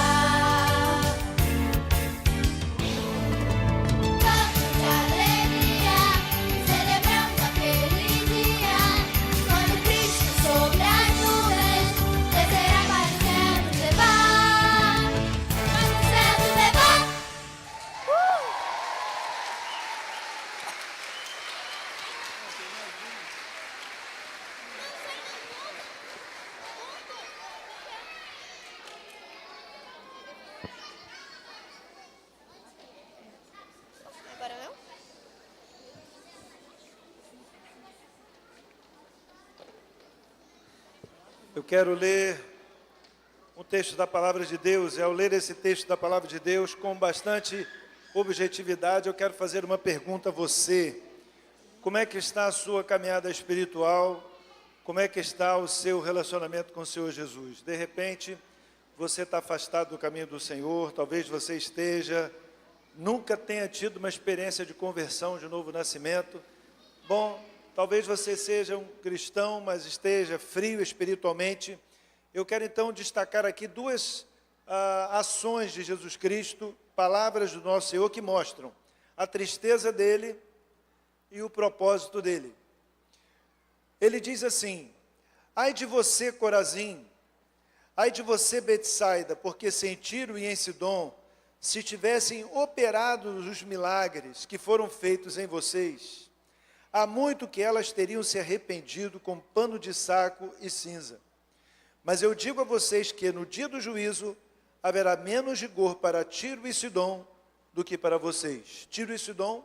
Cantos de alegria, celebrando aquele dia, quando Cristo sobre as nuvens descerá para o céu nos levar. Para o céu nos levar. Agora não? Eu quero ler um texto da Palavra de Deus, e ao ler esse texto da Palavra de Deus com bastante objetividade, eu quero fazer uma pergunta a você. Como é que está a sua caminhada espiritual? Como é que está o seu relacionamento com o Senhor Jesus? De repente, você está afastado do caminho do Senhor, talvez você nunca tenha tido uma experiência de conversão, de novo nascimento. Bom, talvez você seja um cristão, mas esteja frio espiritualmente. Eu quero então destacar aqui duas ações de Jesus Cristo, palavras do nosso Senhor que mostram a tristeza dele e o propósito dele. Ele diz assim: ai de você, Corazim, ai de você, Betsaida, porque se em Tiro e em Sidom se tivessem operado os milagres que foram feitos em vocês, há muito que elas teriam se arrependido com pano de saco e cinza. Mas eu digo a vocês que no dia do juízo haverá menos rigor para Tiro e Sidom do que para vocês. Tiro e Sidom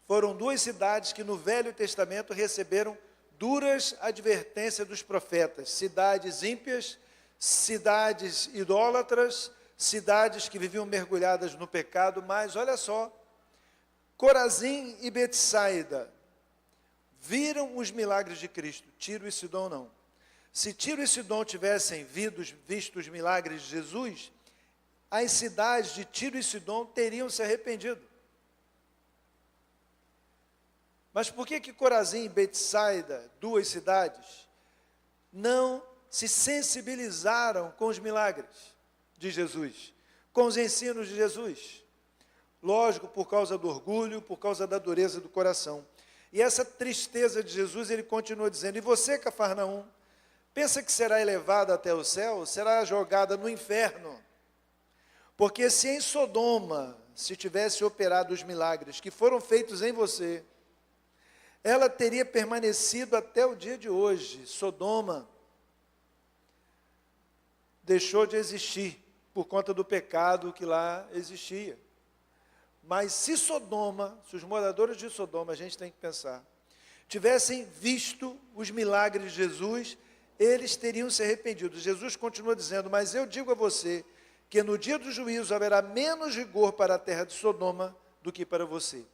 foram duas cidades que no Velho Testamento receberam duras advertências dos profetas. Cidades ímpias, cidades idólatras, cidades que viviam mergulhadas no pecado. Mas olha só, Corazim e Betsaida viram os milagres de Cristo. Tiro e Sidom não. Se Tiro e Sidom tivessem visto os milagres de Jesus, as cidades de Tiro e Sidom teriam se arrependido. Mas por que Corazim e Betsaida, duas cidades, não se sensibilizaram com os milagres de Jesus, com os ensinos de Jesus? Lógico, por causa do orgulho, por causa da dureza do coração. E essa tristeza de Jesus, ele continua dizendo: e você, Cafarnaum, pensa que será elevada até o céu? Será jogada no inferno? Porque se em Sodoma se tivesse operado os milagres que foram feitos em você, ela teria permanecido até o dia de hoje. Sodoma deixou de existir por conta do pecado que lá existia. Mas se Sodoma, se os moradores de Sodoma, a gente tem que pensar, tivessem visto os milagres de Jesus, eles teriam se arrependido. Jesus continua dizendo, mas eu digo a você, que no dia do juízo haverá menos rigor para a terra de Sodoma do que para você.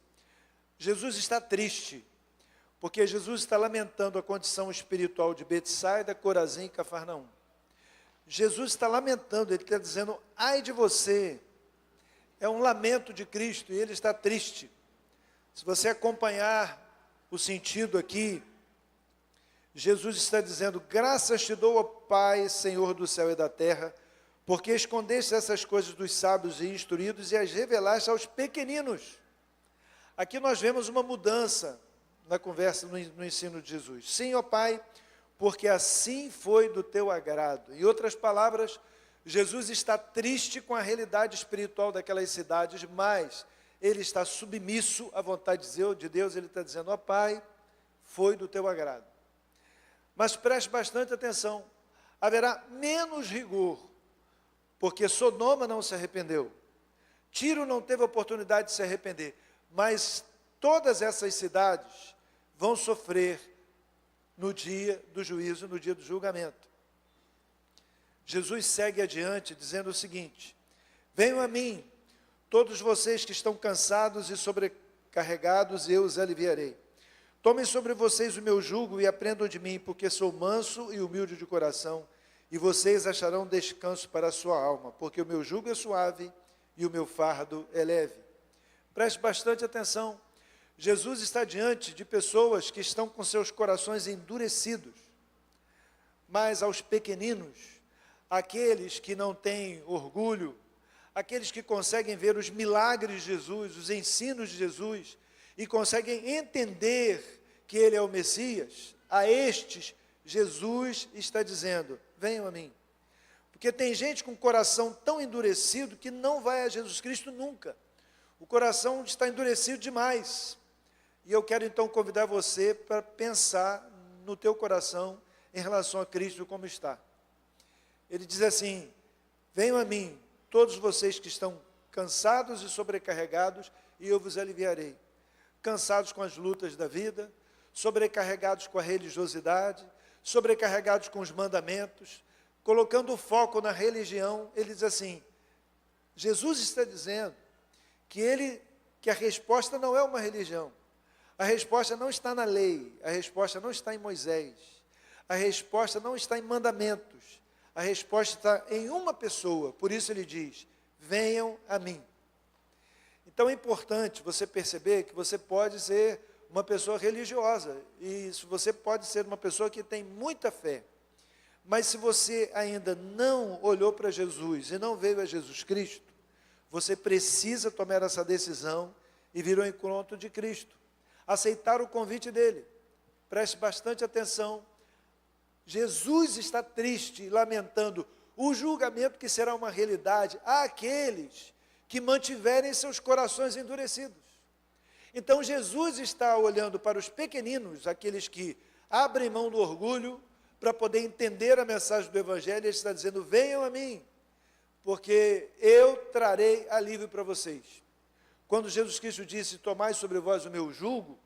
Jesus está triste, porque Jesus está lamentando a condição espiritual de Betsaida, Corazim e Cafarnaum. Jesus está lamentando, ele está dizendo, ai de você, é um lamento de Cristo, e ele está triste. Se você acompanhar o sentido aqui, Jesus está dizendo, graças te dou, ó Pai, Senhor do céu e da terra, porque escondeste essas coisas dos sábios e instruídos e as revelaste aos pequeninos. Aqui nós vemos uma mudança na conversa, no ensino de Jesus. Sim, ó Pai, porque assim foi do teu agrado. Em outras palavras, Jesus está triste com a realidade espiritual daquelas cidades, mas ele está submisso à vontade de Deus, ele está dizendo, ó Pai, foi do teu agrado. Mas preste bastante atenção, haverá menos rigor, porque Sodoma não se arrependeu, Tiro não teve oportunidade de se arrepender, mas todas essas cidades vão sofrer no dia do juízo, no dia do julgamento. Jesus segue adiante dizendo o seguinte, venham a mim, todos vocês que estão cansados e sobrecarregados, eu os aliviarei. Tomem sobre vocês o meu jugo e aprendam de mim, porque sou manso e humilde de coração, e vocês acharão descanso para a sua alma, porque o meu jugo é suave e o meu fardo é leve. Preste bastante atenção, Jesus está diante de pessoas que estão com seus corações endurecidos, mas aos pequeninos, aqueles que não têm orgulho, aqueles que conseguem ver os milagres de Jesus, os ensinos de Jesus, e conseguem entender que Ele é o Messias, a estes, Jesus está dizendo, venham a mim. Porque tem gente com o coração tão endurecido que não vai a Jesus Cristo nunca. O coração está endurecido demais. E eu quero então convidar você para pensar no teu coração em relação a Cristo como está. Ele diz assim, venham a mim, todos vocês que estão cansados e sobrecarregados, e eu vos aliviarei. Cansados com as lutas da vida, sobrecarregados com a religiosidade, sobrecarregados com os mandamentos, colocando o foco na religião, ele diz assim, Jesus está dizendo que a resposta não é uma religião, a resposta não está na lei, a resposta não está em Moisés, a resposta não está em mandamentos, a resposta está em uma pessoa, por isso ele diz, venham a mim. Então é importante você perceber que você pode ser uma pessoa religiosa, e você pode ser uma pessoa que tem muita fé, mas se você ainda não olhou para Jesus e não veio a Jesus Cristo, você precisa tomar essa decisão e vir ao encontro de Cristo, aceitar o convite dele. Preste bastante atenção, Jesus está triste, lamentando o julgamento que será uma realidade àqueles que mantiverem seus corações endurecidos. Então Jesus está olhando para os pequeninos, aqueles que abrem mão do orgulho, para poder entender a mensagem do Evangelho, ele está dizendo, venham a mim, porque eu trarei alívio para vocês. Quando Jesus Cristo disse, tomai sobre vós o meu jugo,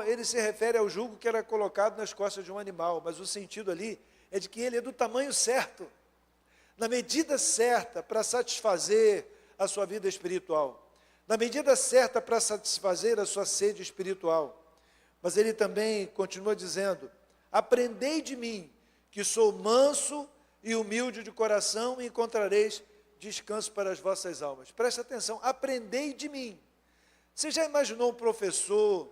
ele se refere ao jugo que era colocado nas costas de um animal, mas o sentido ali é de que ele é do tamanho certo, na medida certa para satisfazer a sua vida espiritual, na medida certa para satisfazer a sua sede espiritual. Mas ele também continua dizendo, aprendei de mim, que sou manso e humilde de coração, e encontrareis descanso para as vossas almas. Preste atenção, aprendei de mim. Você já imaginou um professor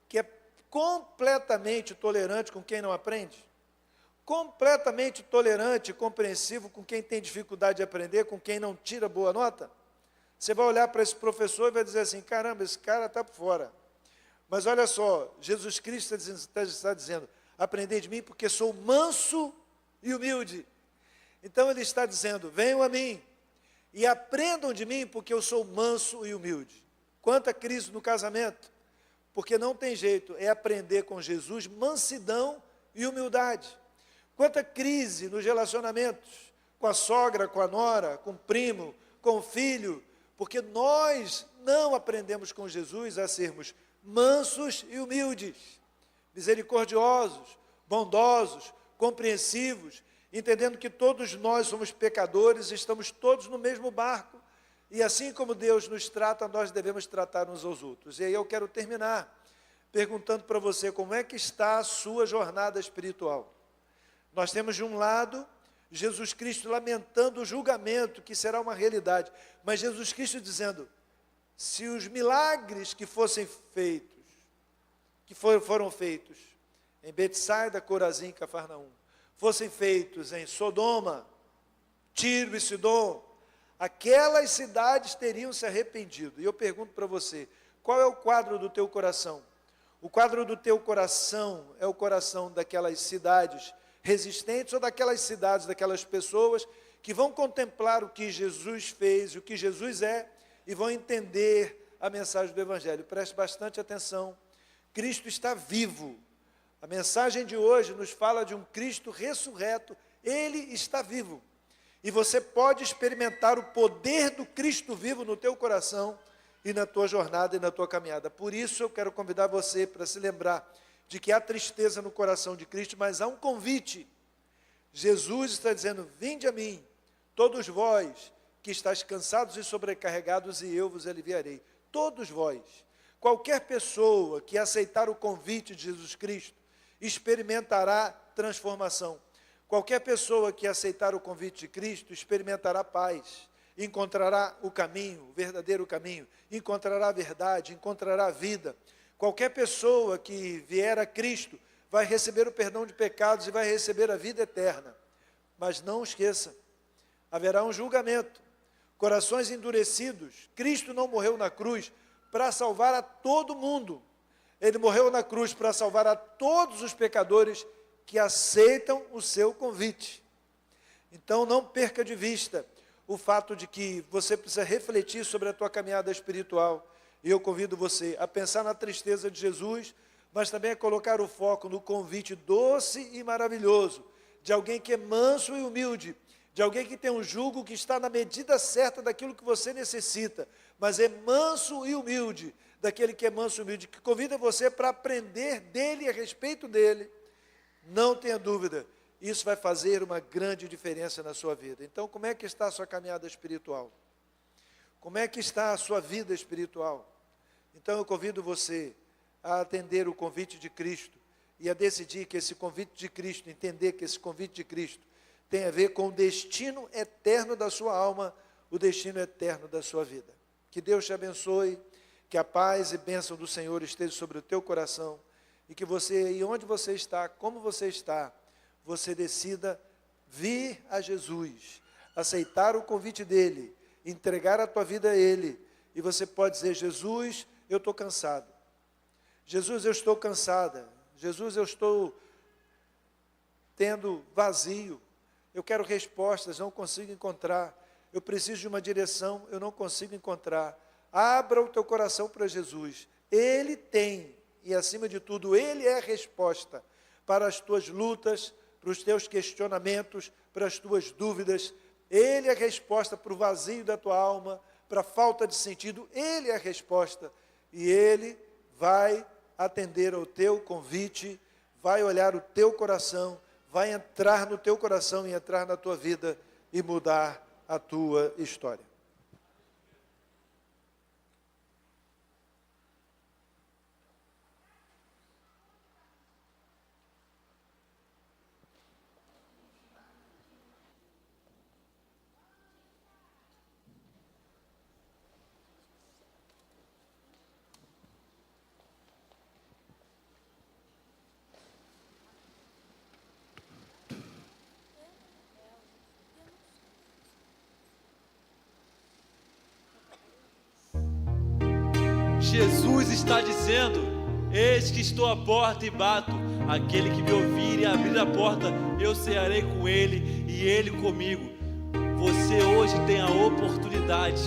que é completamente tolerante com quem não aprende? Completamente tolerante e compreensivo com quem tem dificuldade de aprender, com quem não tira boa nota? Você vai olhar para esse professor e vai dizer assim, caramba, esse cara está por fora. Mas olha só, Jesus Cristo está dizendo, aprendei de mim porque sou manso e humilde. Então ele está dizendo, venham a mim e aprendam de mim porque eu sou manso e humilde. Quanta crise no casamento, porque não tem jeito, é aprender com Jesus mansidão e humildade. Quanta crise nos relacionamentos, com a sogra, com a nora, com o primo, com o filho, porque nós não aprendemos com Jesus a sermos mansos e humildes, misericordiosos, bondosos, compreensivos, entendendo que todos nós somos pecadores, estamos todos no mesmo barco, e assim como Deus nos trata, nós devemos tratar uns aos outros. E aí eu quero terminar perguntando para você como é que está a sua jornada espiritual. Nós temos de um lado Jesus Cristo lamentando o julgamento que será uma realidade, mas Jesus Cristo dizendo, se os milagres que fossem feitos, que foram feitos em Betsaida, Corazim, Cafarnaum, fossem feitos em Sodoma, Tiro e Sidom, aquelas cidades teriam se arrependido. E eu pergunto para você, qual é o quadro do teu coração? O quadro do teu coração é o coração daquelas cidades resistentes ou daquelas cidades, daquelas pessoas que vão contemplar o que Jesus fez, o que Jesus é, e vão entender a mensagem do Evangelho. Preste bastante atenção. Cristo está vivo. A mensagem de hoje nos fala de um Cristo ressurreto. Ele está vivo. E você pode experimentar o poder do Cristo vivo no teu coração e na tua jornada e na tua caminhada. Por isso eu quero convidar você para se lembrar de que há tristeza no coração de Cristo, mas há um convite. Jesus está dizendo, vinde a mim, todos vós que estáis cansados e sobrecarregados, e eu vos aliviarei. Todos vós. Qualquer pessoa que aceitar o convite de Jesus Cristo, experimentará transformação. Qualquer pessoa que aceitar o convite de Cristo, experimentará paz, encontrará o caminho, o verdadeiro caminho, encontrará a verdade, encontrará a vida. Qualquer pessoa que vier a Cristo, vai receber o perdão de pecados e vai receber a vida eterna. Mas não esqueça, haverá um julgamento. Corações endurecidos. Cristo não morreu na cruz para salvar a todo mundo. Ele morreu na cruz para salvar a todos os pecadores que aceitam o seu convite. Então não perca de vista o fato de que você precisa refletir sobre a tua caminhada espiritual. E eu convido você a pensar na tristeza de Jesus, mas também a colocar o foco no convite doce e maravilhoso de alguém que é manso e humilde, de alguém que tem um jugo que está na medida certa daquilo que você necessita, mas é manso e humilde, daquele que é manso e humilde, que convida você para aprender dele e a respeito dele. Não tenha dúvida, isso vai fazer uma grande diferença na sua vida. Então, como é que está a sua caminhada espiritual? Como é que está a sua vida espiritual? Então, eu convido você a atender o convite de Cristo e a decidir que esse convite de Cristo, entender que esse convite de Cristo tem a ver com o destino eterno da sua alma, o destino eterno da sua vida. Que Deus te abençoe, que a paz e bênção do Senhor esteja sobre o teu coração, e que você, e onde você está, como você está, você decida vir a Jesus, aceitar o convite dele, entregar a tua vida a ele, e você pode dizer, Jesus, eu estou cansado. Jesus, eu estou cansada. Jesus, eu estou tendo vazio. Eu quero respostas, não consigo encontrar. Eu preciso de uma direção, eu não consigo encontrar. Abra o teu coração para Jesus. Ele tem, e acima de tudo, Ele é a resposta para as tuas lutas, para os teus questionamentos, para as tuas dúvidas. Ele é a resposta para o vazio da tua alma, para a falta de sentido. Ele é a resposta. E Ele vai atender ao teu convite, vai olhar o teu coração, vai entrar no teu coração e entrar na tua vida e mudar a tua história. Jesus está dizendo, eis que estou à porta e bato, aquele que me ouvir e abrir a porta, eu cearei com ele e ele comigo. Você hoje tem a oportunidade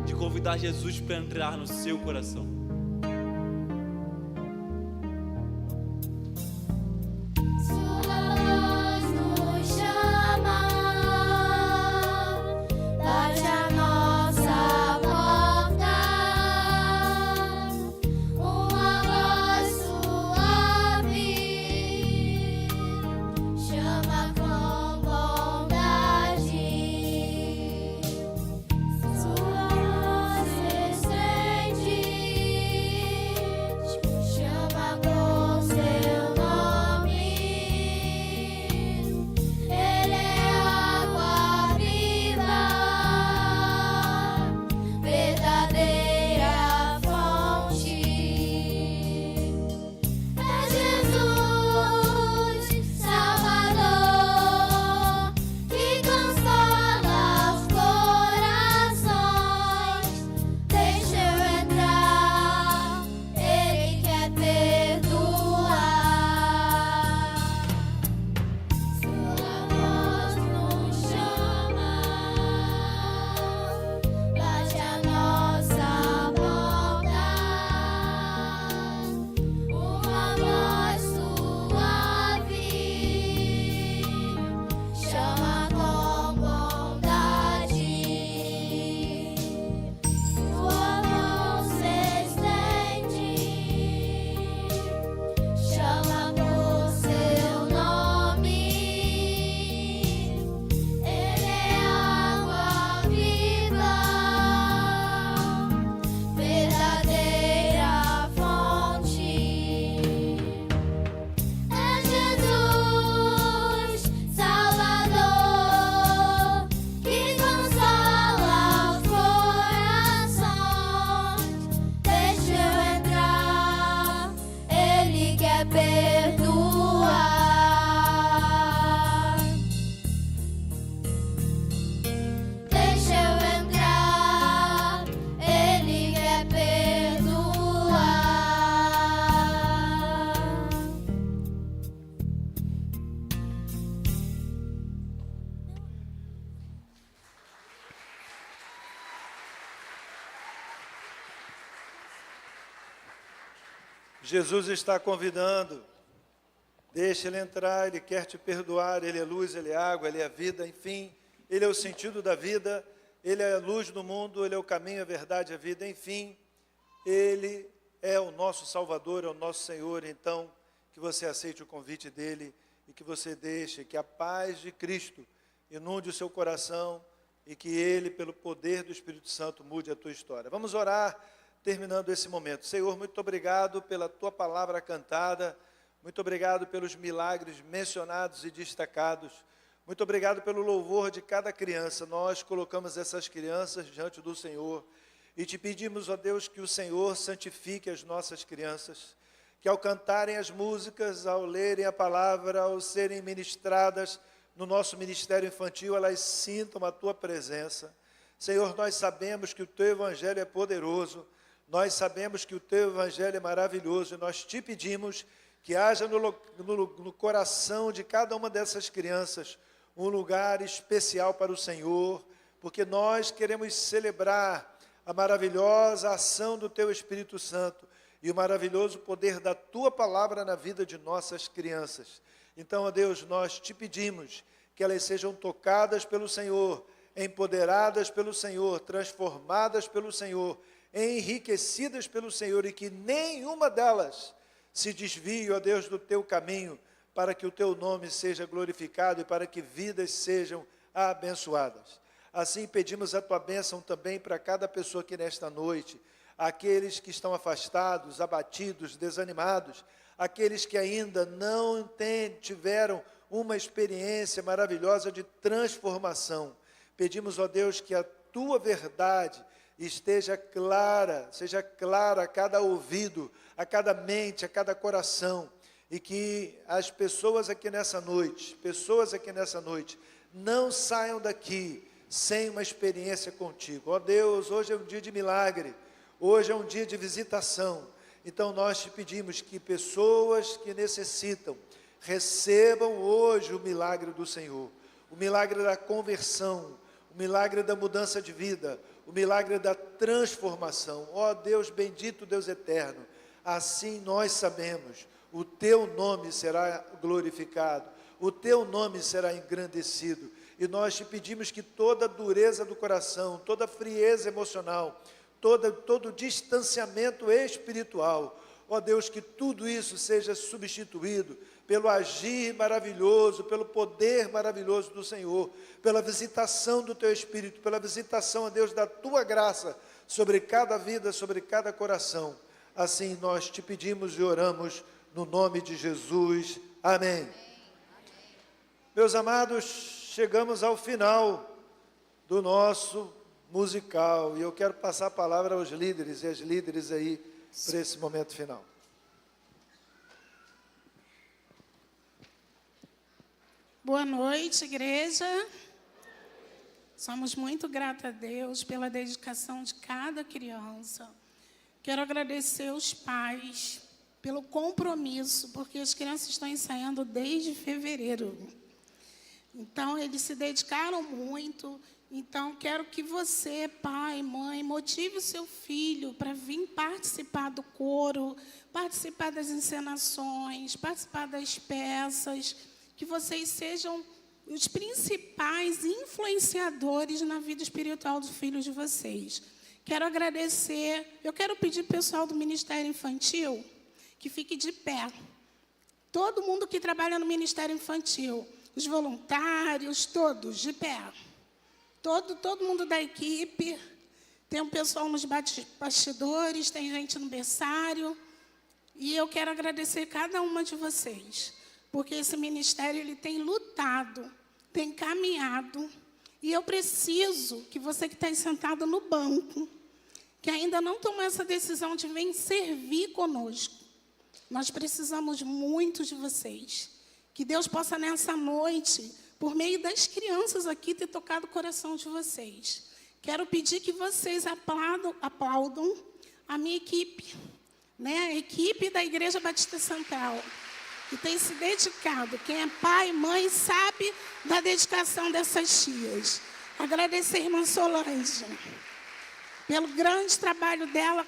de convidar Jesus para entrar no seu coração. Sua voz nos chama. Jesus está convidando. Deixa Ele entrar, Ele quer te perdoar. Ele é luz, Ele é água, Ele é a vida, enfim. Ele é o sentido da vida, Ele é a luz do mundo, Ele é o caminho, a verdade, a vida, enfim. Ele é o nosso Salvador, é o nosso Senhor. Então, que você aceite o convite dEle e que você deixe que a paz de Cristo inunde o seu coração e que Ele, pelo poder do Espírito Santo, mude a tua história. Vamos orar, terminando esse momento. Senhor, muito obrigado pela tua palavra cantada, muito obrigado pelos milagres mencionados e destacados, muito obrigado pelo louvor de cada criança. Nós colocamos essas crianças diante do Senhor e te pedimos, ó Deus, que o Senhor santifique as nossas crianças, que ao cantarem as músicas, ao lerem a palavra, ao serem ministradas no nosso ministério infantil, elas sintam a tua presença. Senhor, nós sabemos que o teu evangelho é poderoso, nós sabemos que o teu evangelho é maravilhoso, e nós te pedimos que haja no coração de cada uma dessas crianças um lugar especial para o Senhor, porque nós queremos celebrar a maravilhosa ação do teu Espírito Santo e o maravilhoso poder da tua palavra na vida de nossas crianças. Então, ó Deus, nós te pedimos que elas sejam tocadas pelo Senhor, empoderadas pelo Senhor, transformadas pelo Senhor, enriquecidas pelo Senhor, e que nenhuma delas se desvie, ó Deus, do teu caminho, para que o teu nome seja glorificado e para que vidas sejam abençoadas. Assim, pedimos a tua bênção também para cada pessoa aqui nesta noite, aqueles que estão afastados, abatidos, desanimados, aqueles que ainda não tiveram uma experiência maravilhosa de transformação. Pedimos, ó Deus, que a tua verdade esteja clara, seja clara a cada ouvido, a cada mente, a cada coração, e que as pessoas aqui nessa noite, não saiam daqui sem uma experiência contigo. Ó Deus, hoje é um dia de milagre, hoje é um dia de visitação. Então nós te pedimos que pessoas que necessitam recebam hoje o milagre do Senhor, o milagre da conversão, o milagre da mudança de vida, o milagre da transformação. Ó Deus bendito, Deus eterno, assim nós sabemos, o teu nome será glorificado, o teu nome será engrandecido, e nós te pedimos que toda dureza do coração, toda frieza emocional, todo distanciamento espiritual, ó Deus, que tudo isso seja substituído pelo agir maravilhoso, pelo poder maravilhoso do Senhor, pela visitação do teu Espírito, pela visitação, ó Deus, da tua graça sobre cada vida, sobre cada coração. Assim nós te pedimos e oramos no nome de Jesus. Amém. Meus amados, chegamos ao final do nosso musical, e eu quero passar a palavra aos líderes e às líderes aí para esse momento final. Boa noite, igreja. Somos muito gratos a Deus pela dedicação de cada criança. Quero agradecer os pais pelo compromisso, porque as crianças estão ensaiando desde fevereiro. Então, eles se dedicaram muito. Então, quero que você, pai, mãe, motive o seu filho para vir participar do coro, participar das encenações, participar das peças, que vocês sejam os principais influenciadores na vida espiritual dos filhos de vocês. Quero agradecer, eu quero pedir ao pessoal do Ministério Infantil que fique de pé. Todo mundo que trabalha no Ministério Infantil, os voluntários, todos de pé. Todo mundo da equipe, tem um pessoal nos bastidores, tem gente no berçário, e eu quero agradecer cada uma de vocês, porque esse ministério ele tem lutado, tem caminhado, e eu preciso que você que está aí sentado no banco, que ainda não tomou essa decisão de vir servir conosco, nós precisamos muito de vocês, que Deus possa nessa noite, por meio das crianças aqui, ter tocado o coração de vocês. Quero pedir que vocês aplaudam a minha equipe, né? A equipe da Igreja Batista Central, que tem se dedicado. Quem é pai, mãe, sabe da dedicação dessas tias. Agradecer a irmã Solange pelo grande trabalho dela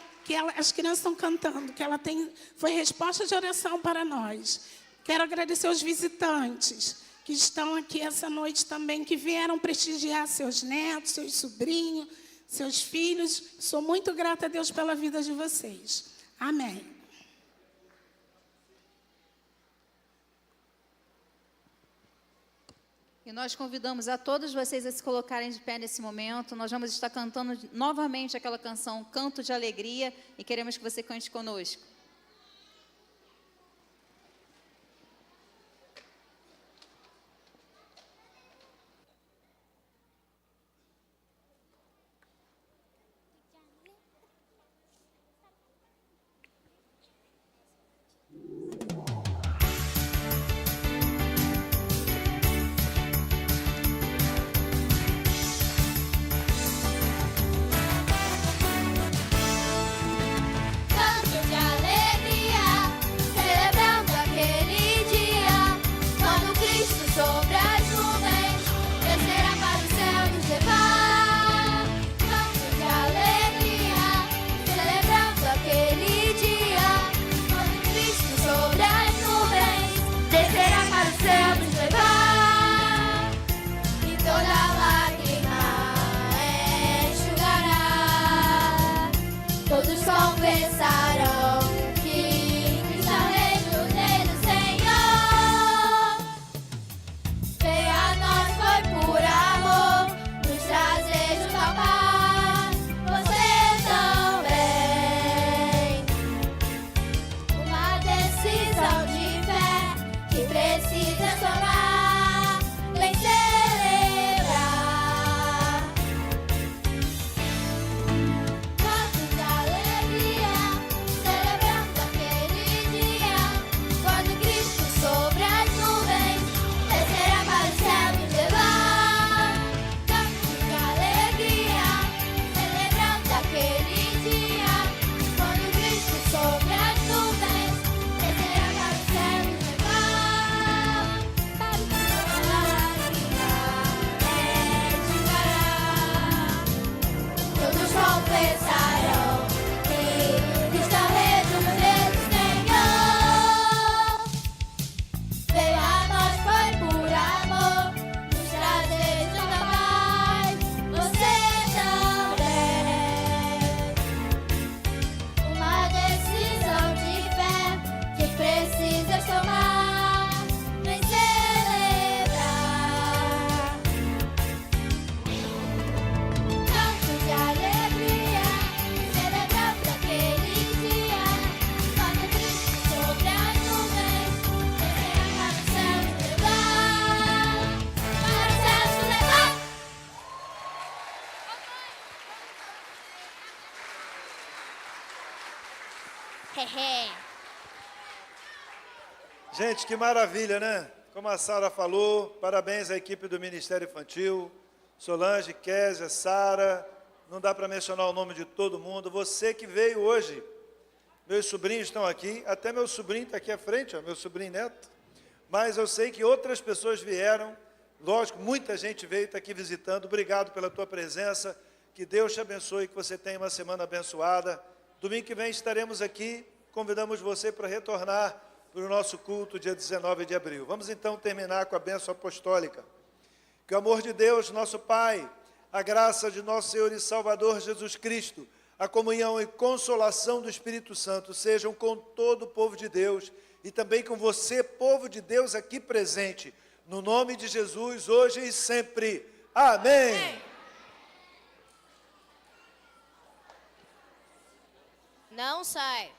as crianças estão cantando, que foi resposta de oração para nós. Quero agradecer aos visitantes que estão aqui essa noite também, que vieram prestigiar seus netos, seus sobrinhos, seus filhos. Sou muito grata a Deus pela vida de vocês. Amém. E nós convidamos a todos vocês a se colocarem de pé nesse momento. Nós vamos estar cantando novamente aquela canção Canto de Alegria e queremos que você cante conosco. Canto de alegria, celebrando aquele dia, quando Cristo sobre as nuvens descerá para o céu nos levar. Canto de alegria, celebrando aquele dia, quando Cristo sobre as nuvens descerá para o céu nos levar. E toda lágrima enxugará. Todos confessarão que Cristo é o Rei do Senhor. Veio a nós, foi por amor, nos trazer junto ao Pai. Você também. Uma decisão de fé que precisa tomar. Vem celebrar. Canto de alegria, celebrando aquele dia, quando Cristo sobre as nuvens descerá para o céu nos levar. Canto de alegria, celebrando aquele dia, quando Cristo sobre as nuvens descerá para o céu nos levar. Toda lágrima enxugará. Todos confessarão que Cristo é o Rei do Senhor. Veio a nós, foi por amor, nos trazer junto ao Pai. Você também. Uma decisão de fé que precisas tomar. Vem celebrar. Canto de alegria, celebrando aquele dia, quando Cristo sobre as nuvens descerá para o céu nos levar. Para o céu nos levar. Gente, que maravilha, né? Como a Sara falou, parabéns à equipe do Ministério Infantil, Solange, Késia, Sara, não dá para mencionar o nome de todo mundo. Você que veio hoje, meus sobrinhos estão aqui, até meu sobrinho está aqui à frente, ó, meu sobrinho neto, mas eu sei que outras pessoas vieram, lógico, muita gente veio, está aqui visitando. Obrigado pela tua presença, que Deus te abençoe, que você tenha uma semana abençoada. Domingo que vem estaremos aqui, convidamos você para retornar para o nosso culto, dia 19 de abril. Vamos então terminar com a bênção apostólica. Que o amor de Deus, nosso Pai, a graça de nosso Senhor e Salvador Jesus Cristo, a comunhão e consolação do Espírito Santo sejam com todo o povo de Deus e também com você, povo de Deus aqui presente, no nome de Jesus, hoje e sempre. Amém. Não sai.